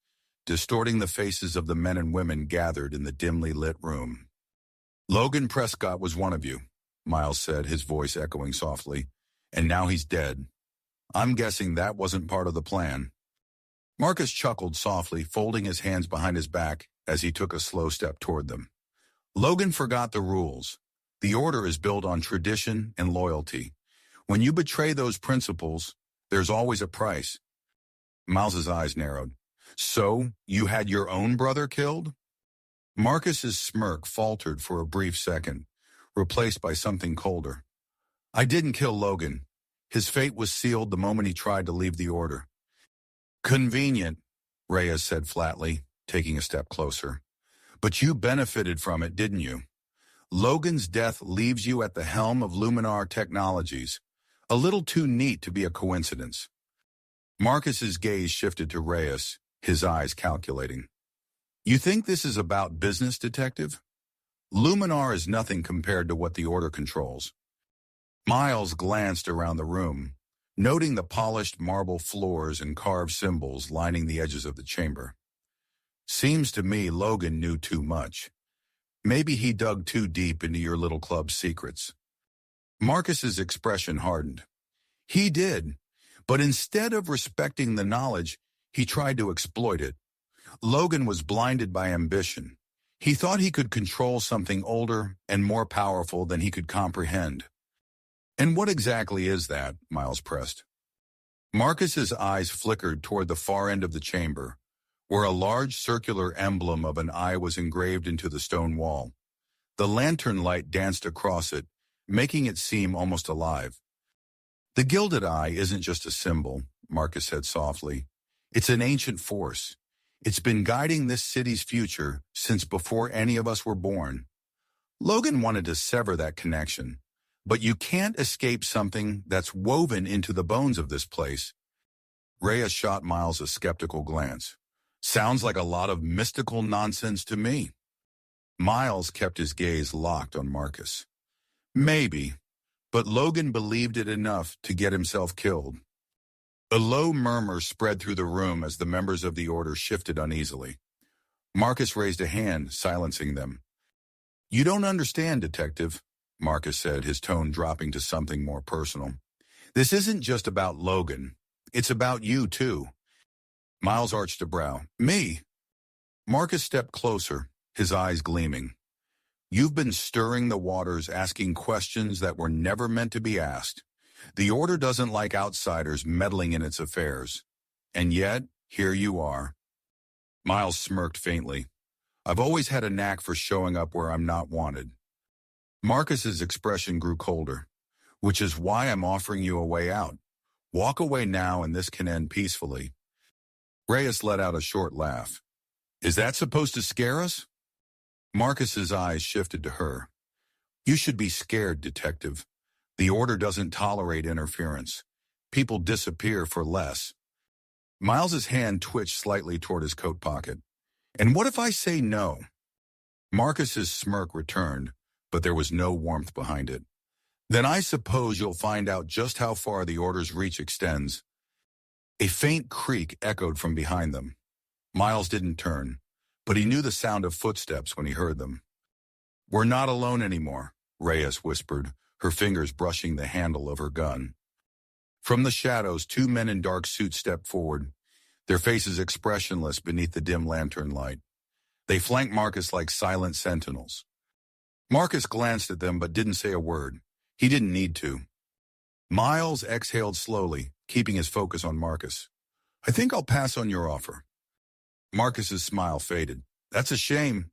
distorting the faces of the men and women gathered in the dimly lit room. "Logan Prescott was one of you," Miles said, his voice echoing softly, "and now he's dead. I'm guessing that wasn't part of the plan." Marcus chuckled softly, folding his hands behind his back as he took a slow step toward them. "Logan forgot the rules. The order is built on tradition and loyalty. When you betray those principles, there's always a price." Miles's eyes narrowed. "So, you had your own brother killed?" Marcus's smirk faltered for a brief second, replaced by something colder. "I didn't kill Logan. His fate was sealed the moment he tried to leave the order." "Convenient," Reyes said flatly, taking a step closer. "But you benefited from it, didn't you? Logan's death leaves you at the helm of Luminar Technologies. A little too neat to be a coincidence." Marcus's gaze shifted to Reyes, his eyes calculating. "You think this is about business, Detective? Luminar is nothing compared to what the Order controls." Miles glanced around the room, noting the polished marble floors and carved symbols lining the edges of the chamber. "Seems to me Logan knew too much. Maybe he dug too deep into your little club's secrets." Marcus's expression hardened. "He did, but instead of respecting the knowledge, he tried to exploit it. Logan was blinded by ambition. He thought he could control something older and more powerful than he could comprehend." "And what exactly is that?" Miles pressed. Marcus's eyes flickered toward the far end of the chamber, where a large circular emblem of an eye was engraved into the stone wall. The lantern light danced across it, making it seem almost alive. "The Gilded Eye isn't just a symbol," Marcus said softly. "It's an ancient force. It's been guiding this city's future since before any of us were born. Logan wanted to sever that connection, but you can't escape something that's woven into the bones of this place." Reyes shot Miles a skeptical glance. "Sounds like a lot of mystical nonsense to me." Miles kept his gaze locked on Marcus. "Maybe, but Logan believed it enough to get himself killed." A low murmur spread through the room as the members of the Order shifted uneasily. Marcus raised a hand, silencing them. "You don't understand, Detective," Marcus said, his tone dropping to something more personal. "This isn't just about Logan. It's about you, too." Miles arched a brow. "Me?" Marcus stepped closer, his eyes gleaming. "You've been stirring the waters, asking questions that were never meant to be asked. The Order doesn't like outsiders meddling in its affairs. And yet, here you are." Miles smirked faintly. "I've always had a knack for showing up where I'm not wanted." Marcus's expression grew colder. "Which is why I'm offering you a way out. Walk away now and this can end peacefully." Reyes let out a short laugh. "Is that supposed to scare us?" Marcus's eyes shifted to her. "You should be scared, Detective. The Order doesn't tolerate interference. people disappear for less. Miles's hand twitched slightly toward his coat pocket. And what if I say no? Marcus's smirk returned, but there was no warmth behind it. Then I suppose you'll find out just how far the order's reach extends. A faint creak echoed from behind them. Miles didn't turn, but he knew the sound of footsteps when he heard them. We're not alone anymore, Reyes whispered, her fingers brushing the handle of her gun. From the shadows, two men in dark suits stepped forward, their faces expressionless beneath the dim lantern light. They flanked Marcus like silent sentinels. Marcus glanced at them but didn't say a word. He didn't need to. Miles exhaled slowly, keeping his focus on Marcus. I think I'll pass on your offer. Marcus's smile faded. That's a shame.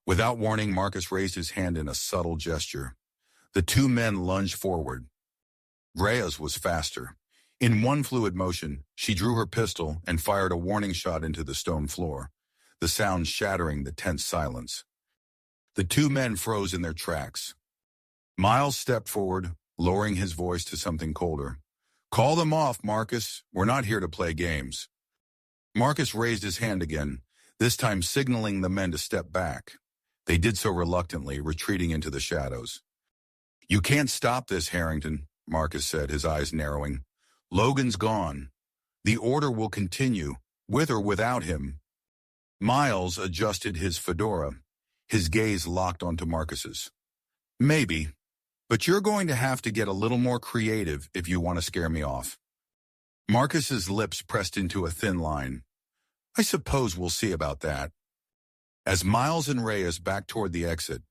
Without warning, Marcus raised his hand in a subtle gesture. The two men lunged forward. Reyes was faster. In one fluid motion, she drew her pistol and fired a warning shot into the stone floor, the sound shattering the tense silence. The two men froze in their tracks. Miles stepped forward, lowering his voice to something colder. Call them off, Marcus. We're not here to play games. Marcus raised his hand again, this time signaling the men to step back. They did so reluctantly, retreating into the shadows. You can't stop this, Harrington, Marcus said, his eyes narrowing. Logan's gone. The order will continue, with or without him. Miles adjusted his fedora, his gaze locked onto Marcus's. Maybe, but you're going to have to get a little more creative if you want to scare me off. Marcus's lips pressed into a thin line. I suppose we'll see about that. As Miles and Reyes backed toward the exit,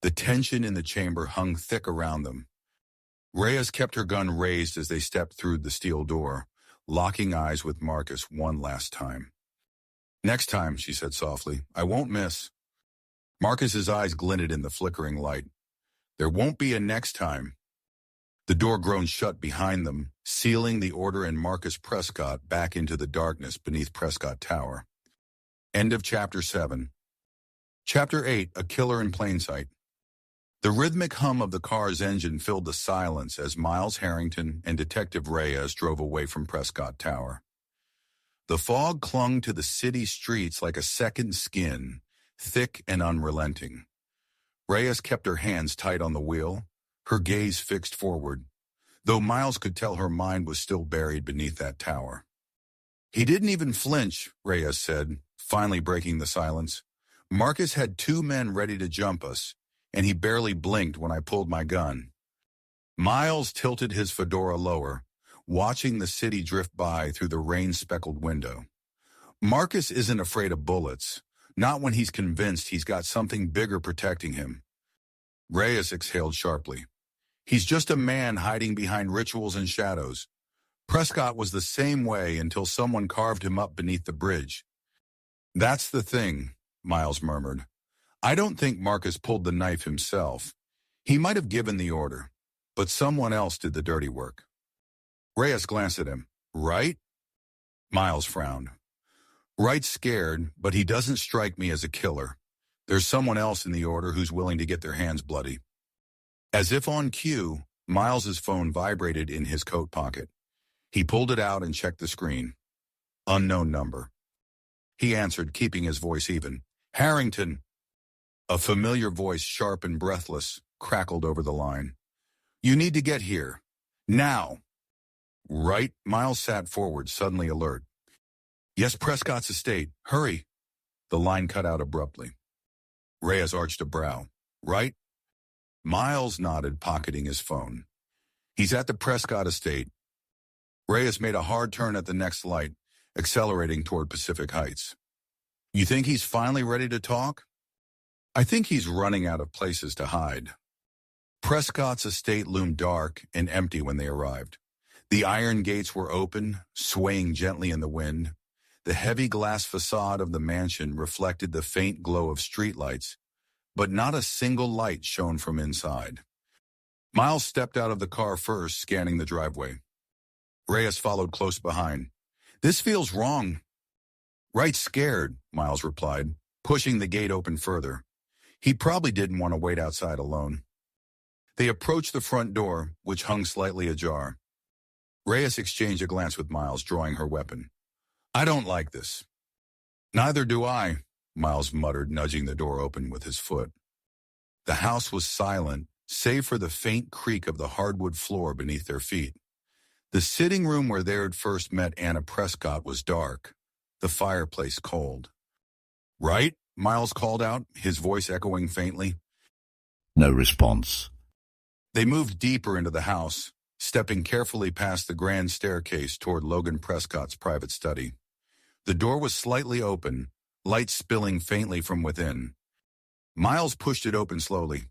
the tension in the chamber hung thick around them. Reyes kept her gun raised as they stepped through the steel door, locking eyes with Marcus one last time. Next time, she said softly, I won't miss. Marcus's eyes glinted in the flickering light. There won't be a next time. The door groaned shut behind them, sealing the order and Marcus Prescott back into the darkness beneath Prescott Tower. End of Chapter 7. Chapter 8, A Killer in Plain Sight. The rhythmic hum of the car's engine filled the silence as Miles Harrington and Detective Reyes drove away from Prescott Tower. The fog clung to the city streets like a second skin, thick and unrelenting. Reyes kept her hands tight on the wheel, her gaze fixed forward, though Miles could tell her mind was still buried beneath that tower. He didn't even flinch, Reyes said, finally breaking the silence. Marcus had two men ready to jump us, and he barely blinked when I pulled my gun. Miles tilted his fedora lower, watching the city drift by through the rain-speckled window. Marcus isn't afraid of bullets, not when he's convinced he's got something bigger protecting him. Reyes exhaled sharply. He's just a man hiding behind rituals and shadows. Prescott was the same way until someone carved him up beneath the bridge. That's the thing, Miles murmured. I don't think Marcus pulled the knife himself. He might have given the order, but someone else did the dirty work. Reyes glanced at him. Right? Miles frowned. Wright's scared, but he doesn't strike me as a killer. There's someone else in the order who's willing to get their hands bloody. As if on cue, Miles's phone vibrated in his coat pocket. He pulled it out and checked the screen. Unknown number. He answered, keeping his voice even. Harrington. A familiar voice, sharp and breathless, crackled over the line. You need to get here. Now. Right? Miles sat forward, suddenly alert. Yes, Prescott's estate. Hurry. The line cut out abruptly. Reyes arched a brow. Right? Miles nodded, pocketing his phone. He's at the Prescott estate. Reyes made a hard turn at the next light, accelerating toward Pacific Heights. You think he's finally ready to talk? I think he's running out of places to hide. Prescott's estate loomed dark and empty when they arrived. The iron gates were open, swaying gently in the wind. The heavy glass facade of the mansion reflected the faint glow of streetlights, but not a single light shone from inside. Miles stepped out of the car first, scanning the driveway. Reyes followed close behind. This feels wrong. Right, scared, Miles replied, pushing the gate open further. He probably didn't want to wait outside alone. They approached the front door, which hung slightly ajar. Reyes exchanged a glance with Miles, drawing her weapon. I don't like this. Neither do I, Miles muttered, nudging the door open with his foot. The house was silent, save for the faint creak of the hardwood floor beneath their feet. The sitting room where they had first met Anna Prescott was dark, the fireplace cold. Right? Miles called out, his voice echoing faintly. No response. They moved deeper into the house, stepping carefully past the grand staircase toward Logan Prescott's private study. The door was slightly open, light spilling faintly from within. Miles pushed it open slowly.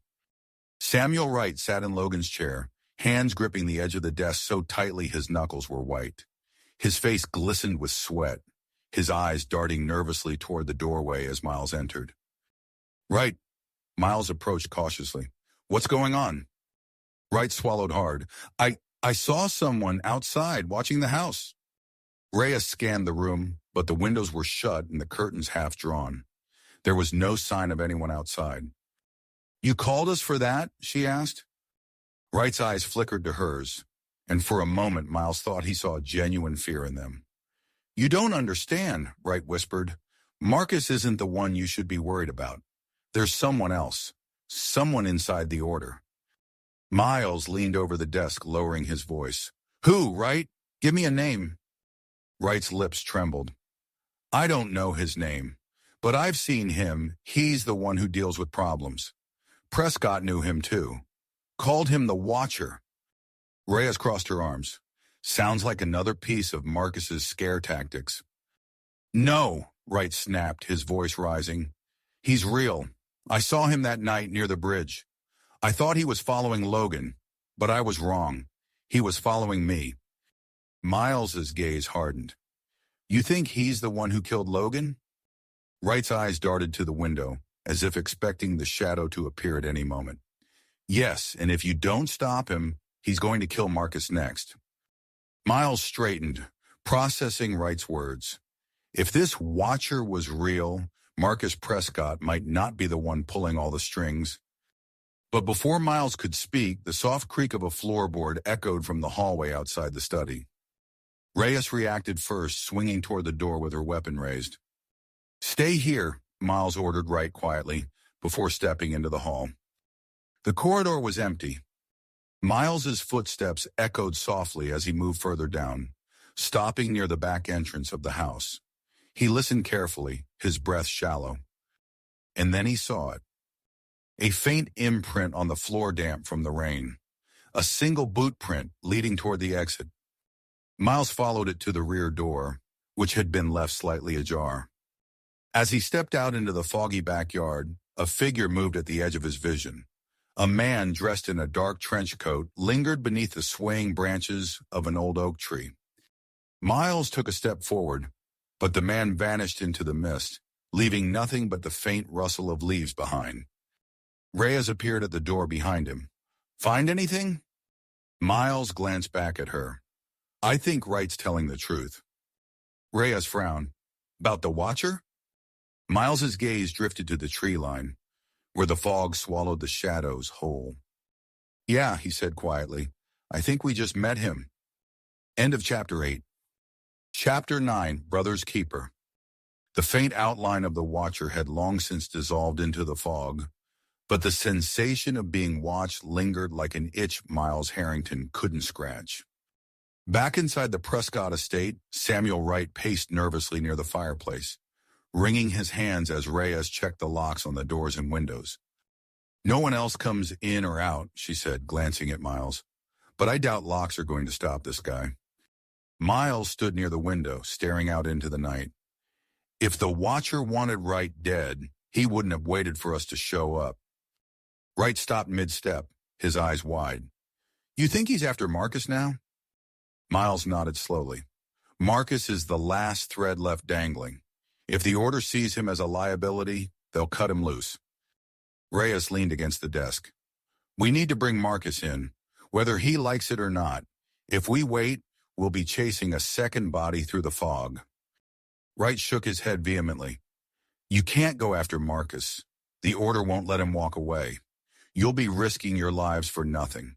Samuel Wright sat in Logan's chair, hands gripping the edge of the desk so tightly his knuckles were white. His face glistened with sweat, his eyes darting nervously toward the doorway as Miles entered. Wright, Miles approached cautiously. What's going on? Wright swallowed hard. I saw someone outside watching the house. Reyes scanned the room, but the windows were shut and the curtains half drawn. There was no sign of anyone outside. You called us for that? She asked. Wright's eyes flickered to hers, and for a moment Miles thought he saw genuine fear in them. You don't understand, Wright whispered. Marcus isn't the one you should be worried about. There's someone else, someone inside the order. Miles leaned over the desk, lowering his voice. Who, Wright? Give me a name. Wright's lips trembled. I don't know his name, but I've seen him. He's the one who deals with problems. Prescott knew him too. Called him the Watcher. Reyes crossed her arms. Sounds like another piece of Marcus's scare tactics. No, Wright snapped, his voice rising. He's real. I saw him that night near the bridge. I thought he was following Logan, but I was wrong. He was following me. Miles's gaze hardened. You think he's the one who killed Logan? Wright's eyes darted to the window, as if expecting the shadow to appear at any moment. Yes, and if you don't stop him, he's going to kill Marcus next. Miles straightened, processing Wright's words. If this Watcher was real, Marcus Prescott might not be the one pulling all the strings. But before Miles could speak, the soft creak of a floorboard echoed from the hallway outside the study. Reyes reacted first, swinging toward the door with her weapon raised. Stay here, Miles ordered Wright quietly, before stepping into the hall. The corridor was empty. Miles's footsteps echoed softly as he moved further down, stopping near the back entrance of the house. He listened carefully, his breath shallow. And then he saw it. A faint imprint on the floor damp from the rain. A single boot print leading toward the exit. Miles followed it to the rear door, which had been left slightly ajar. As he stepped out into the foggy backyard, a figure moved at the edge of his vision. A man dressed in a dark trench coat lingered beneath the swaying branches of an old oak tree. Miles took a step forward, but the man vanished into the mist, leaving nothing but the faint rustle of leaves behind. Reyes appeared at the door behind him. Find anything? Miles glanced back at her. I think Wright's telling the truth. Reyes frowned. About the Watcher? Miles's gaze drifted to the tree line, where the fog swallowed the shadows whole. Yeah, he said quietly. I think we just met him. End of Chapter 8. Chapter 9, Brother's Keeper. The faint outline of the Watcher had long since dissolved into the fog, but the sensation of being watched lingered like an itch Miles Harrington couldn't scratch. Back inside the Prescott estate, Samuel Wright paced nervously near the fireplace, wringing his hands as Reyes checked the locks on the doors and windows. No one else comes in or out, she said, glancing at Miles. But I doubt locks are going to stop this guy. Miles stood near the window, staring out into the night. If the Watcher wanted Wright dead, he wouldn't have waited for us to show up. Wright stopped mid-step, his eyes wide. You think he's after Marcus now? Miles nodded slowly. Marcus is the last thread left dangling. If the Order sees him as a liability, they'll cut him loose. Reyes leaned against the desk. We need to bring Marcus in, whether he likes it or not. If we wait, we'll be chasing a second body through the fog. Wright shook his head vehemently. You can't go after Marcus. The Order won't let him walk away. You'll be risking your lives for nothing.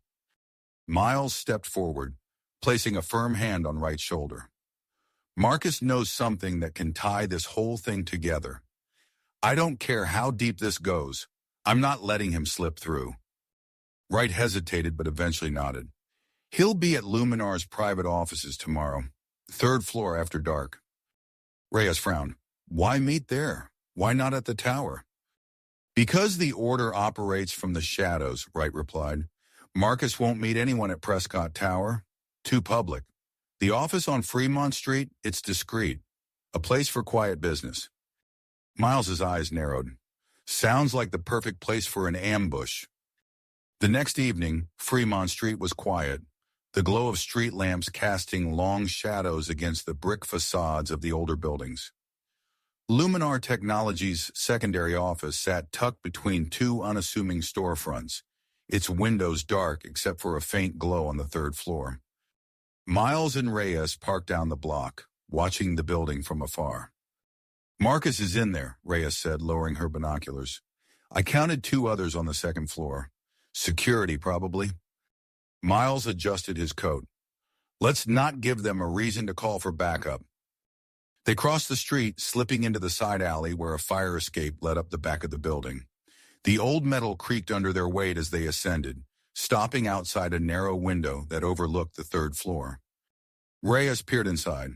Miles stepped forward, placing a firm hand on Wright's shoulder. Marcus knows something that can tie this whole thing together. I don't care how deep this goes. I'm not letting him slip through. Wright hesitated but eventually nodded. He'll be at Luminar's private offices tomorrow, 3rd floor after dark. Reyes frowned. Why meet there? Why not at the tower? Because the order operates from the shadows, Wright replied. Marcus won't meet anyone at Prescott Tower. Too public. The office on Fremont Street, it's discreet. A place for quiet business. Miles's eyes narrowed. Sounds like the perfect place for an ambush. The next evening, Fremont Street was quiet, the glow of street lamps casting long shadows against the brick facades of the older buildings. Luminar Technologies' secondary office sat tucked between 2 unassuming storefronts, its windows dark except for a faint glow on the 3rd floor. Miles and Reyes parked down the block, watching the building from afar. Marcus is in there, Reyes said, lowering her binoculars. I counted 2 others on the 2nd floor. Security, probably. Miles adjusted his coat. Let's not give them a reason to call for backup. They crossed the street, slipping into the side alley where a fire escape led up the back of the building. The old metal creaked under their weight as they ascended, stopping outside a narrow window that overlooked the 3rd floor. Reyes peered inside.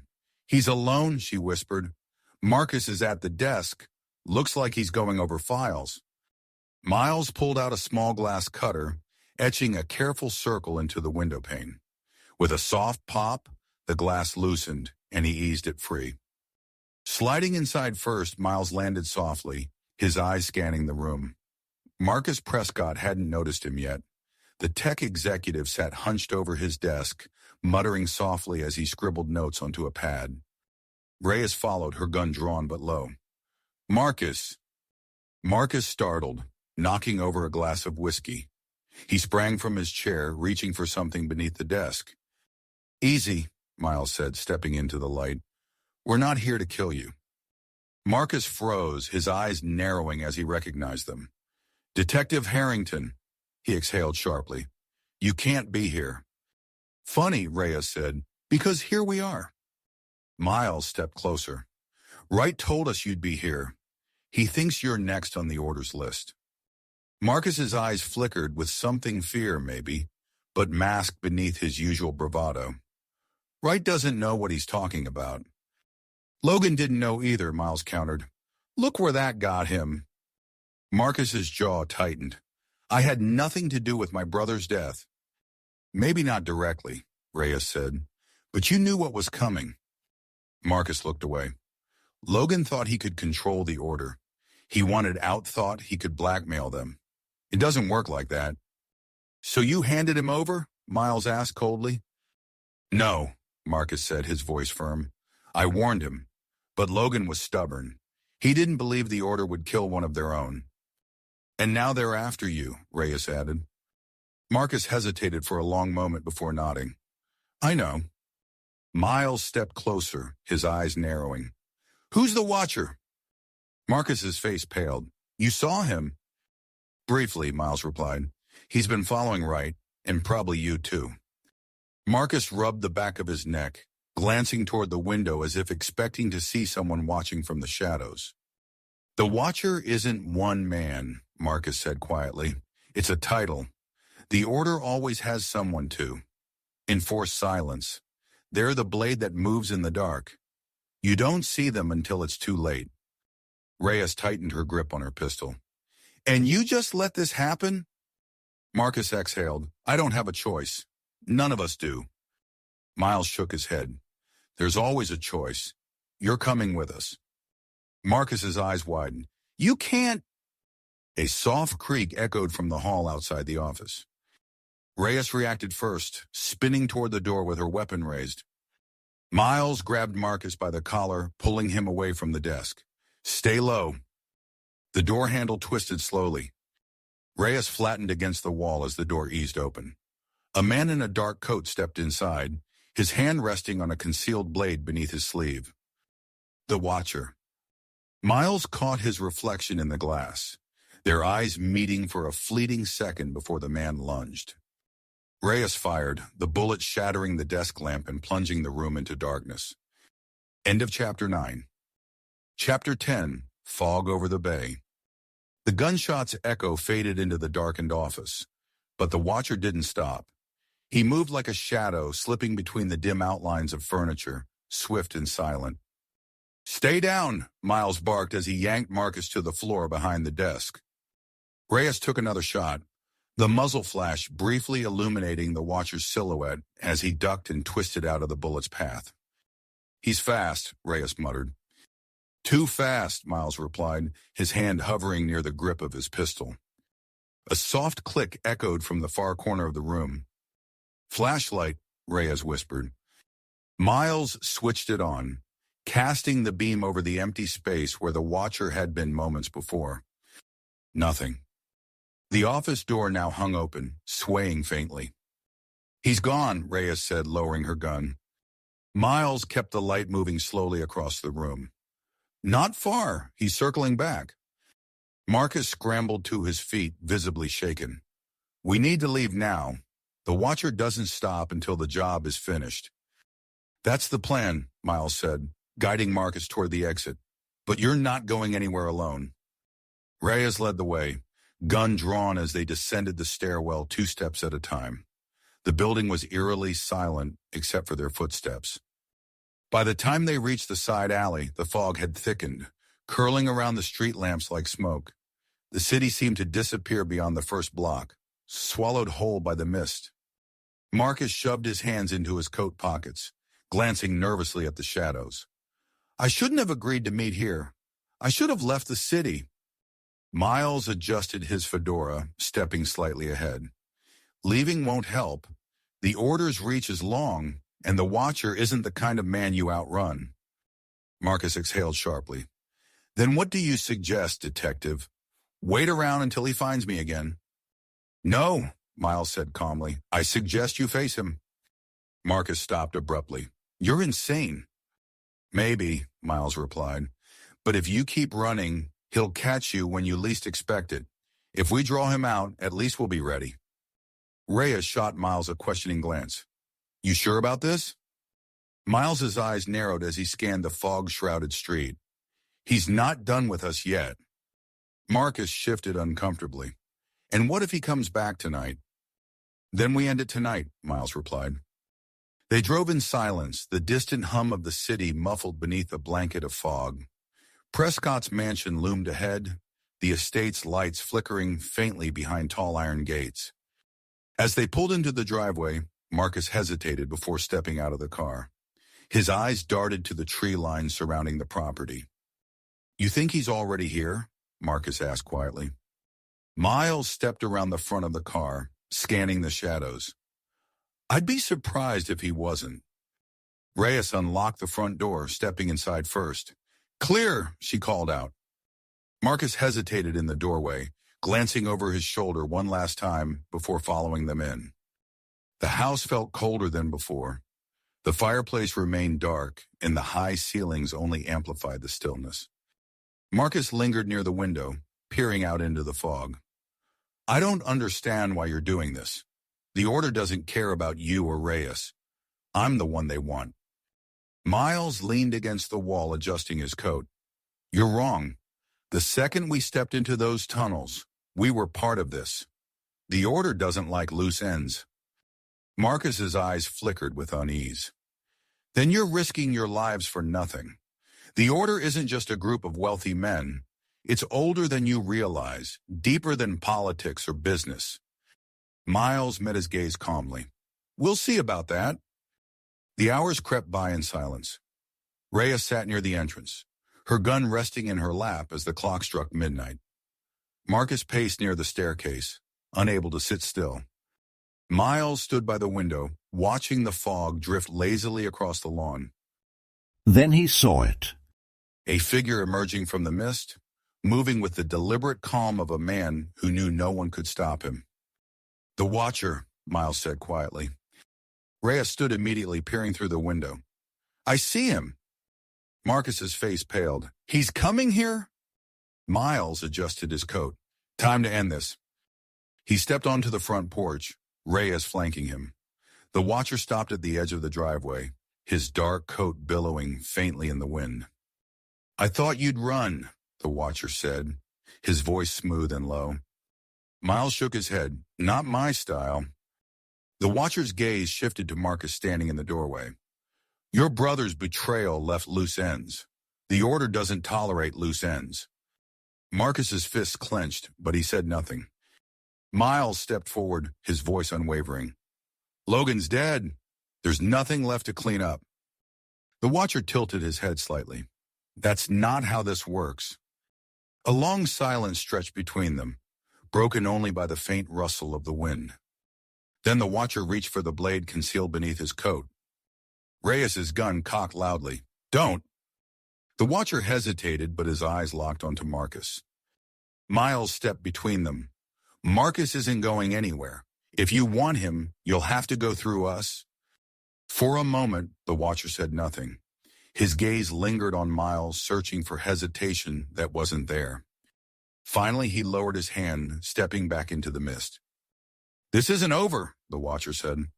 He's alone, she whispered. Marcus is at the desk. Looks like he's going over files. Miles pulled out a small glass cutter, etching a careful circle into the window pane. With a soft pop, the glass loosened, and he eased it free. Sliding inside first, Miles landed softly, his eyes scanning the room. Marcus Prescott hadn't noticed him yet. The tech executive sat hunched over his desk, muttering softly as he scribbled notes onto a pad. Reyes followed, her gun drawn but low. Marcus! Marcus startled, knocking over a glass of whiskey. He sprang from his chair, reaching for something beneath the desk. Easy, Miles said, stepping into the light. We're not here to kill you. Marcus froze, his eyes narrowing as he recognized them. Detective Harrington, he exhaled sharply. You can't be here. Funny, Reyes said, because here we are. Miles stepped closer. Wright told us you'd be here. He thinks you're next on the orders list. Marcus's eyes flickered with something fear, maybe, but masked beneath his usual bravado. Wright doesn't know what he's talking about. Logan didn't know either, Miles countered. Look where that got him. Marcus's jaw tightened. I had nothing to do with my brother's death. Maybe not directly, Reyes said, but you knew what was coming. Marcus looked away. Logan thought he could control the order. He wanted out, thought he could blackmail them. It doesn't work like that. So you handed him over? Miles asked coldly. No, Marcus said, his voice firm. I warned him, but Logan was stubborn. He didn't believe the order would kill one of their own. And now they're after you, Reyes added. Marcus hesitated for a long moment before nodding. I know. Miles stepped closer, his eyes narrowing. Who's the watcher? Marcus's face paled. You saw him? Briefly, Miles replied. He's been following Wright, and probably you too. Marcus rubbed the back of his neck, glancing toward the window as if expecting to see someone watching from the shadows. The Watcher isn't one man, Marcus said quietly. It's a title. The Order always has someone to enforce silence. They're the blade that moves in the dark. You don't see them until it's too late. Reyes tightened her grip on her pistol. And you just let this happen? Marcus exhaled. I don't have a choice. None of us do. Miles shook his head. There's always a choice. You're coming with us. Marcus's eyes widened. You can't. A soft creak echoed from the hall outside the office. Reyes reacted first, spinning toward the door with her weapon raised. Miles grabbed Marcus by the collar, pulling him away from the desk. Stay low. The door handle twisted slowly. Reyes flattened against the wall as the door eased open. A man in a dark coat stepped inside, his hand resting on a concealed blade beneath his sleeve. The Watcher. Miles caught his reflection in the glass, their eyes meeting for a fleeting second before the man lunged. Reyes fired, the bullet shattering the desk lamp and plunging the room into darkness. End of Chapter 9. Chapter 10, Fog Over the Bay. The gunshot's echo faded into the darkened office, but the watcher didn't stop. He moved like a shadow, slipping between the dim outlines of furniture, swift and silent. "Stay down," Miles barked as he yanked Marcus to the floor behind the desk. Reyes took another shot, the muzzle flash briefly illuminating the watcher's silhouette as he ducked and twisted out of the bullet's path. "He's fast," Reyes muttered. "Too fast," Miles replied, his hand hovering near the grip of his pistol. A soft click echoed from the far corner of the room. "Flashlight," Reyes whispered. Miles switched it on, casting the beam over the empty space where the watcher had been moments before. Nothing. The office door now hung open, swaying faintly. "He's gone," Reyes said, lowering her gun. Miles kept the light moving slowly across the room. "Not far. He's circling back." Marcus scrambled to his feet, visibly shaken. "We need to leave now. The watcher doesn't stop until the job is finished." "That's the plan," Miles said, guiding Marcus toward the exit. "But you're not going anywhere alone." Reyes led the way, gun drawn as they descended the stairwell 2 steps at a time. The building was eerily silent except for their footsteps. By the time they reached the side alley, the fog had thickened, curling around the street lamps like smoke. The city seemed to disappear beyond the first block, swallowed whole by the mist. Marcus shoved his hands into his coat pockets, glancing nervously at the shadows. "I shouldn't have agreed to meet here. I should have left the city." Miles adjusted his fedora, stepping slightly ahead. "Leaving won't help. The order's reach is long, and the watcher isn't the kind of man you outrun." Marcus exhaled sharply. "Then what do you suggest, detective? Wait around until he finds me again?" "No," Miles said calmly. "I suggest you face him." Marcus stopped abruptly. "You're insane." "Maybe," Miles replied. "But if you keep running, he'll catch you when you least expect it. If we draw him out, at least we'll be ready." Reyes shot Miles a questioning glance. "You sure about this?" Miles's eyes narrowed as he scanned the fog-shrouded street. "He's not done with us yet." Marcus shifted uncomfortably. "And what if he comes back tonight?" "Then we end it tonight," Miles replied. They drove in silence, the distant hum of the city muffled beneath a blanket of fog. Prescott's mansion loomed ahead, the estate's lights flickering faintly behind tall iron gates. As they pulled into the driveway, Marcus hesitated before stepping out of the car. His eyes darted to the tree line surrounding the property. "You think he's already here?" Marcus asked quietly. Miles stepped around the front of the car, scanning the shadows. "I'd be surprised if he wasn't." Reyes unlocked the front door, stepping inside first. "Clear," she called out. Marcus hesitated in the doorway, glancing over his shoulder one last time before following them in. The house felt colder than before. The fireplace remained dark, and the high ceilings only amplified the stillness. Marcus lingered near the window, peering out into the fog. "I don't understand why you're doing this. The order doesn't care about you or Reyes. I'm the one they want." Miles leaned against the wall, adjusting his coat. "You're wrong. The second we stepped into those tunnels, we were part of this. The order doesn't like loose ends." Marcus's eyes flickered with unease. "Then you're risking your lives for nothing. The order isn't just a group of wealthy men. It's older than you realize, deeper than politics or business." Miles met his gaze calmly. "We'll see about that." The hours crept by in silence. Rhea sat near the entrance, her gun resting in her lap as the clock struck midnight. Marcus paced near the staircase, unable to sit still. Miles stood by the window, watching the fog drift lazily across the lawn. Then he saw it. A figure emerging from the mist, moving with the deliberate calm of a man who knew no one could stop him. "The Watcher," Miles said quietly. Rhea stood immediately, peering through the window. "I see him." Marcus's face paled. "He's coming here?" Miles adjusted his coat. "Time to end this." He stepped onto the front porch, Reyes flanking him. The watcher stopped at the edge of the driveway, his dark coat billowing faintly in the wind. "I thought you'd run," the watcher said, his voice smooth and low. Miles shook his head. "Not my style." The watcher's gaze shifted to Marcus standing in the doorway. "Your brother's betrayal left loose ends. The order doesn't tolerate loose ends." Marcus's fists clenched, but he said nothing. Miles stepped forward, his voice unwavering. "Logan's dead. There's nothing left to clean up." The watcher tilted his head slightly. "That's not how this works." A long silence stretched between them, broken only by the faint rustle of the wind. Then the watcher reached for the blade concealed beneath his coat. Reyes's gun cocked loudly. "Don't!" The watcher hesitated, but his eyes locked onto Marcus. Miles stepped between them. "Marcus isn't going anywhere. If you want him, you'll have to go through us." For a moment, the watcher said nothing. His gaze lingered on Miles, searching for hesitation that wasn't there. Finally, he lowered his hand, stepping back into the mist. "This isn't over," the watcher said.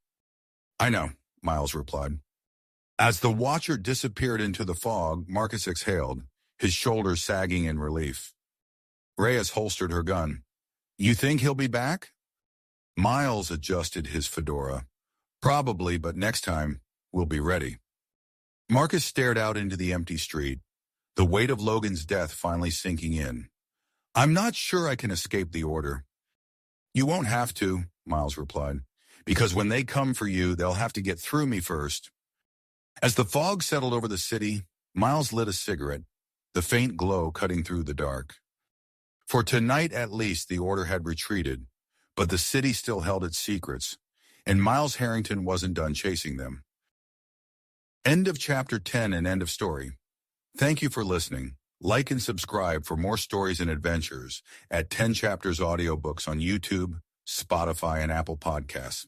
"I know," Miles replied. As the watcher disappeared into the fog, Marcus exhaled, his shoulders sagging in relief. Reyes holstered her gun. "You think he'll be back?" Miles adjusted his fedora. "Probably, but next time, we'll be ready." Marcus stared out into the empty street, the weight of Logan's death finally sinking in. "I'm not sure I can escape the order." "You won't have to," Miles replied, "because when they come for you, they'll have to get through me first." As the fog settled over the city, Miles lit a cigarette, the faint glow cutting through the dark. For tonight at least the order had retreated, but the city still held its secrets, and Miles Harrington wasn't done chasing them. End of Chapter 10 and end of story. Thank you for listening. Like and subscribe for more stories and adventures at 10 Chapters Audiobooks on YouTube, Spotify, and Apple Podcasts.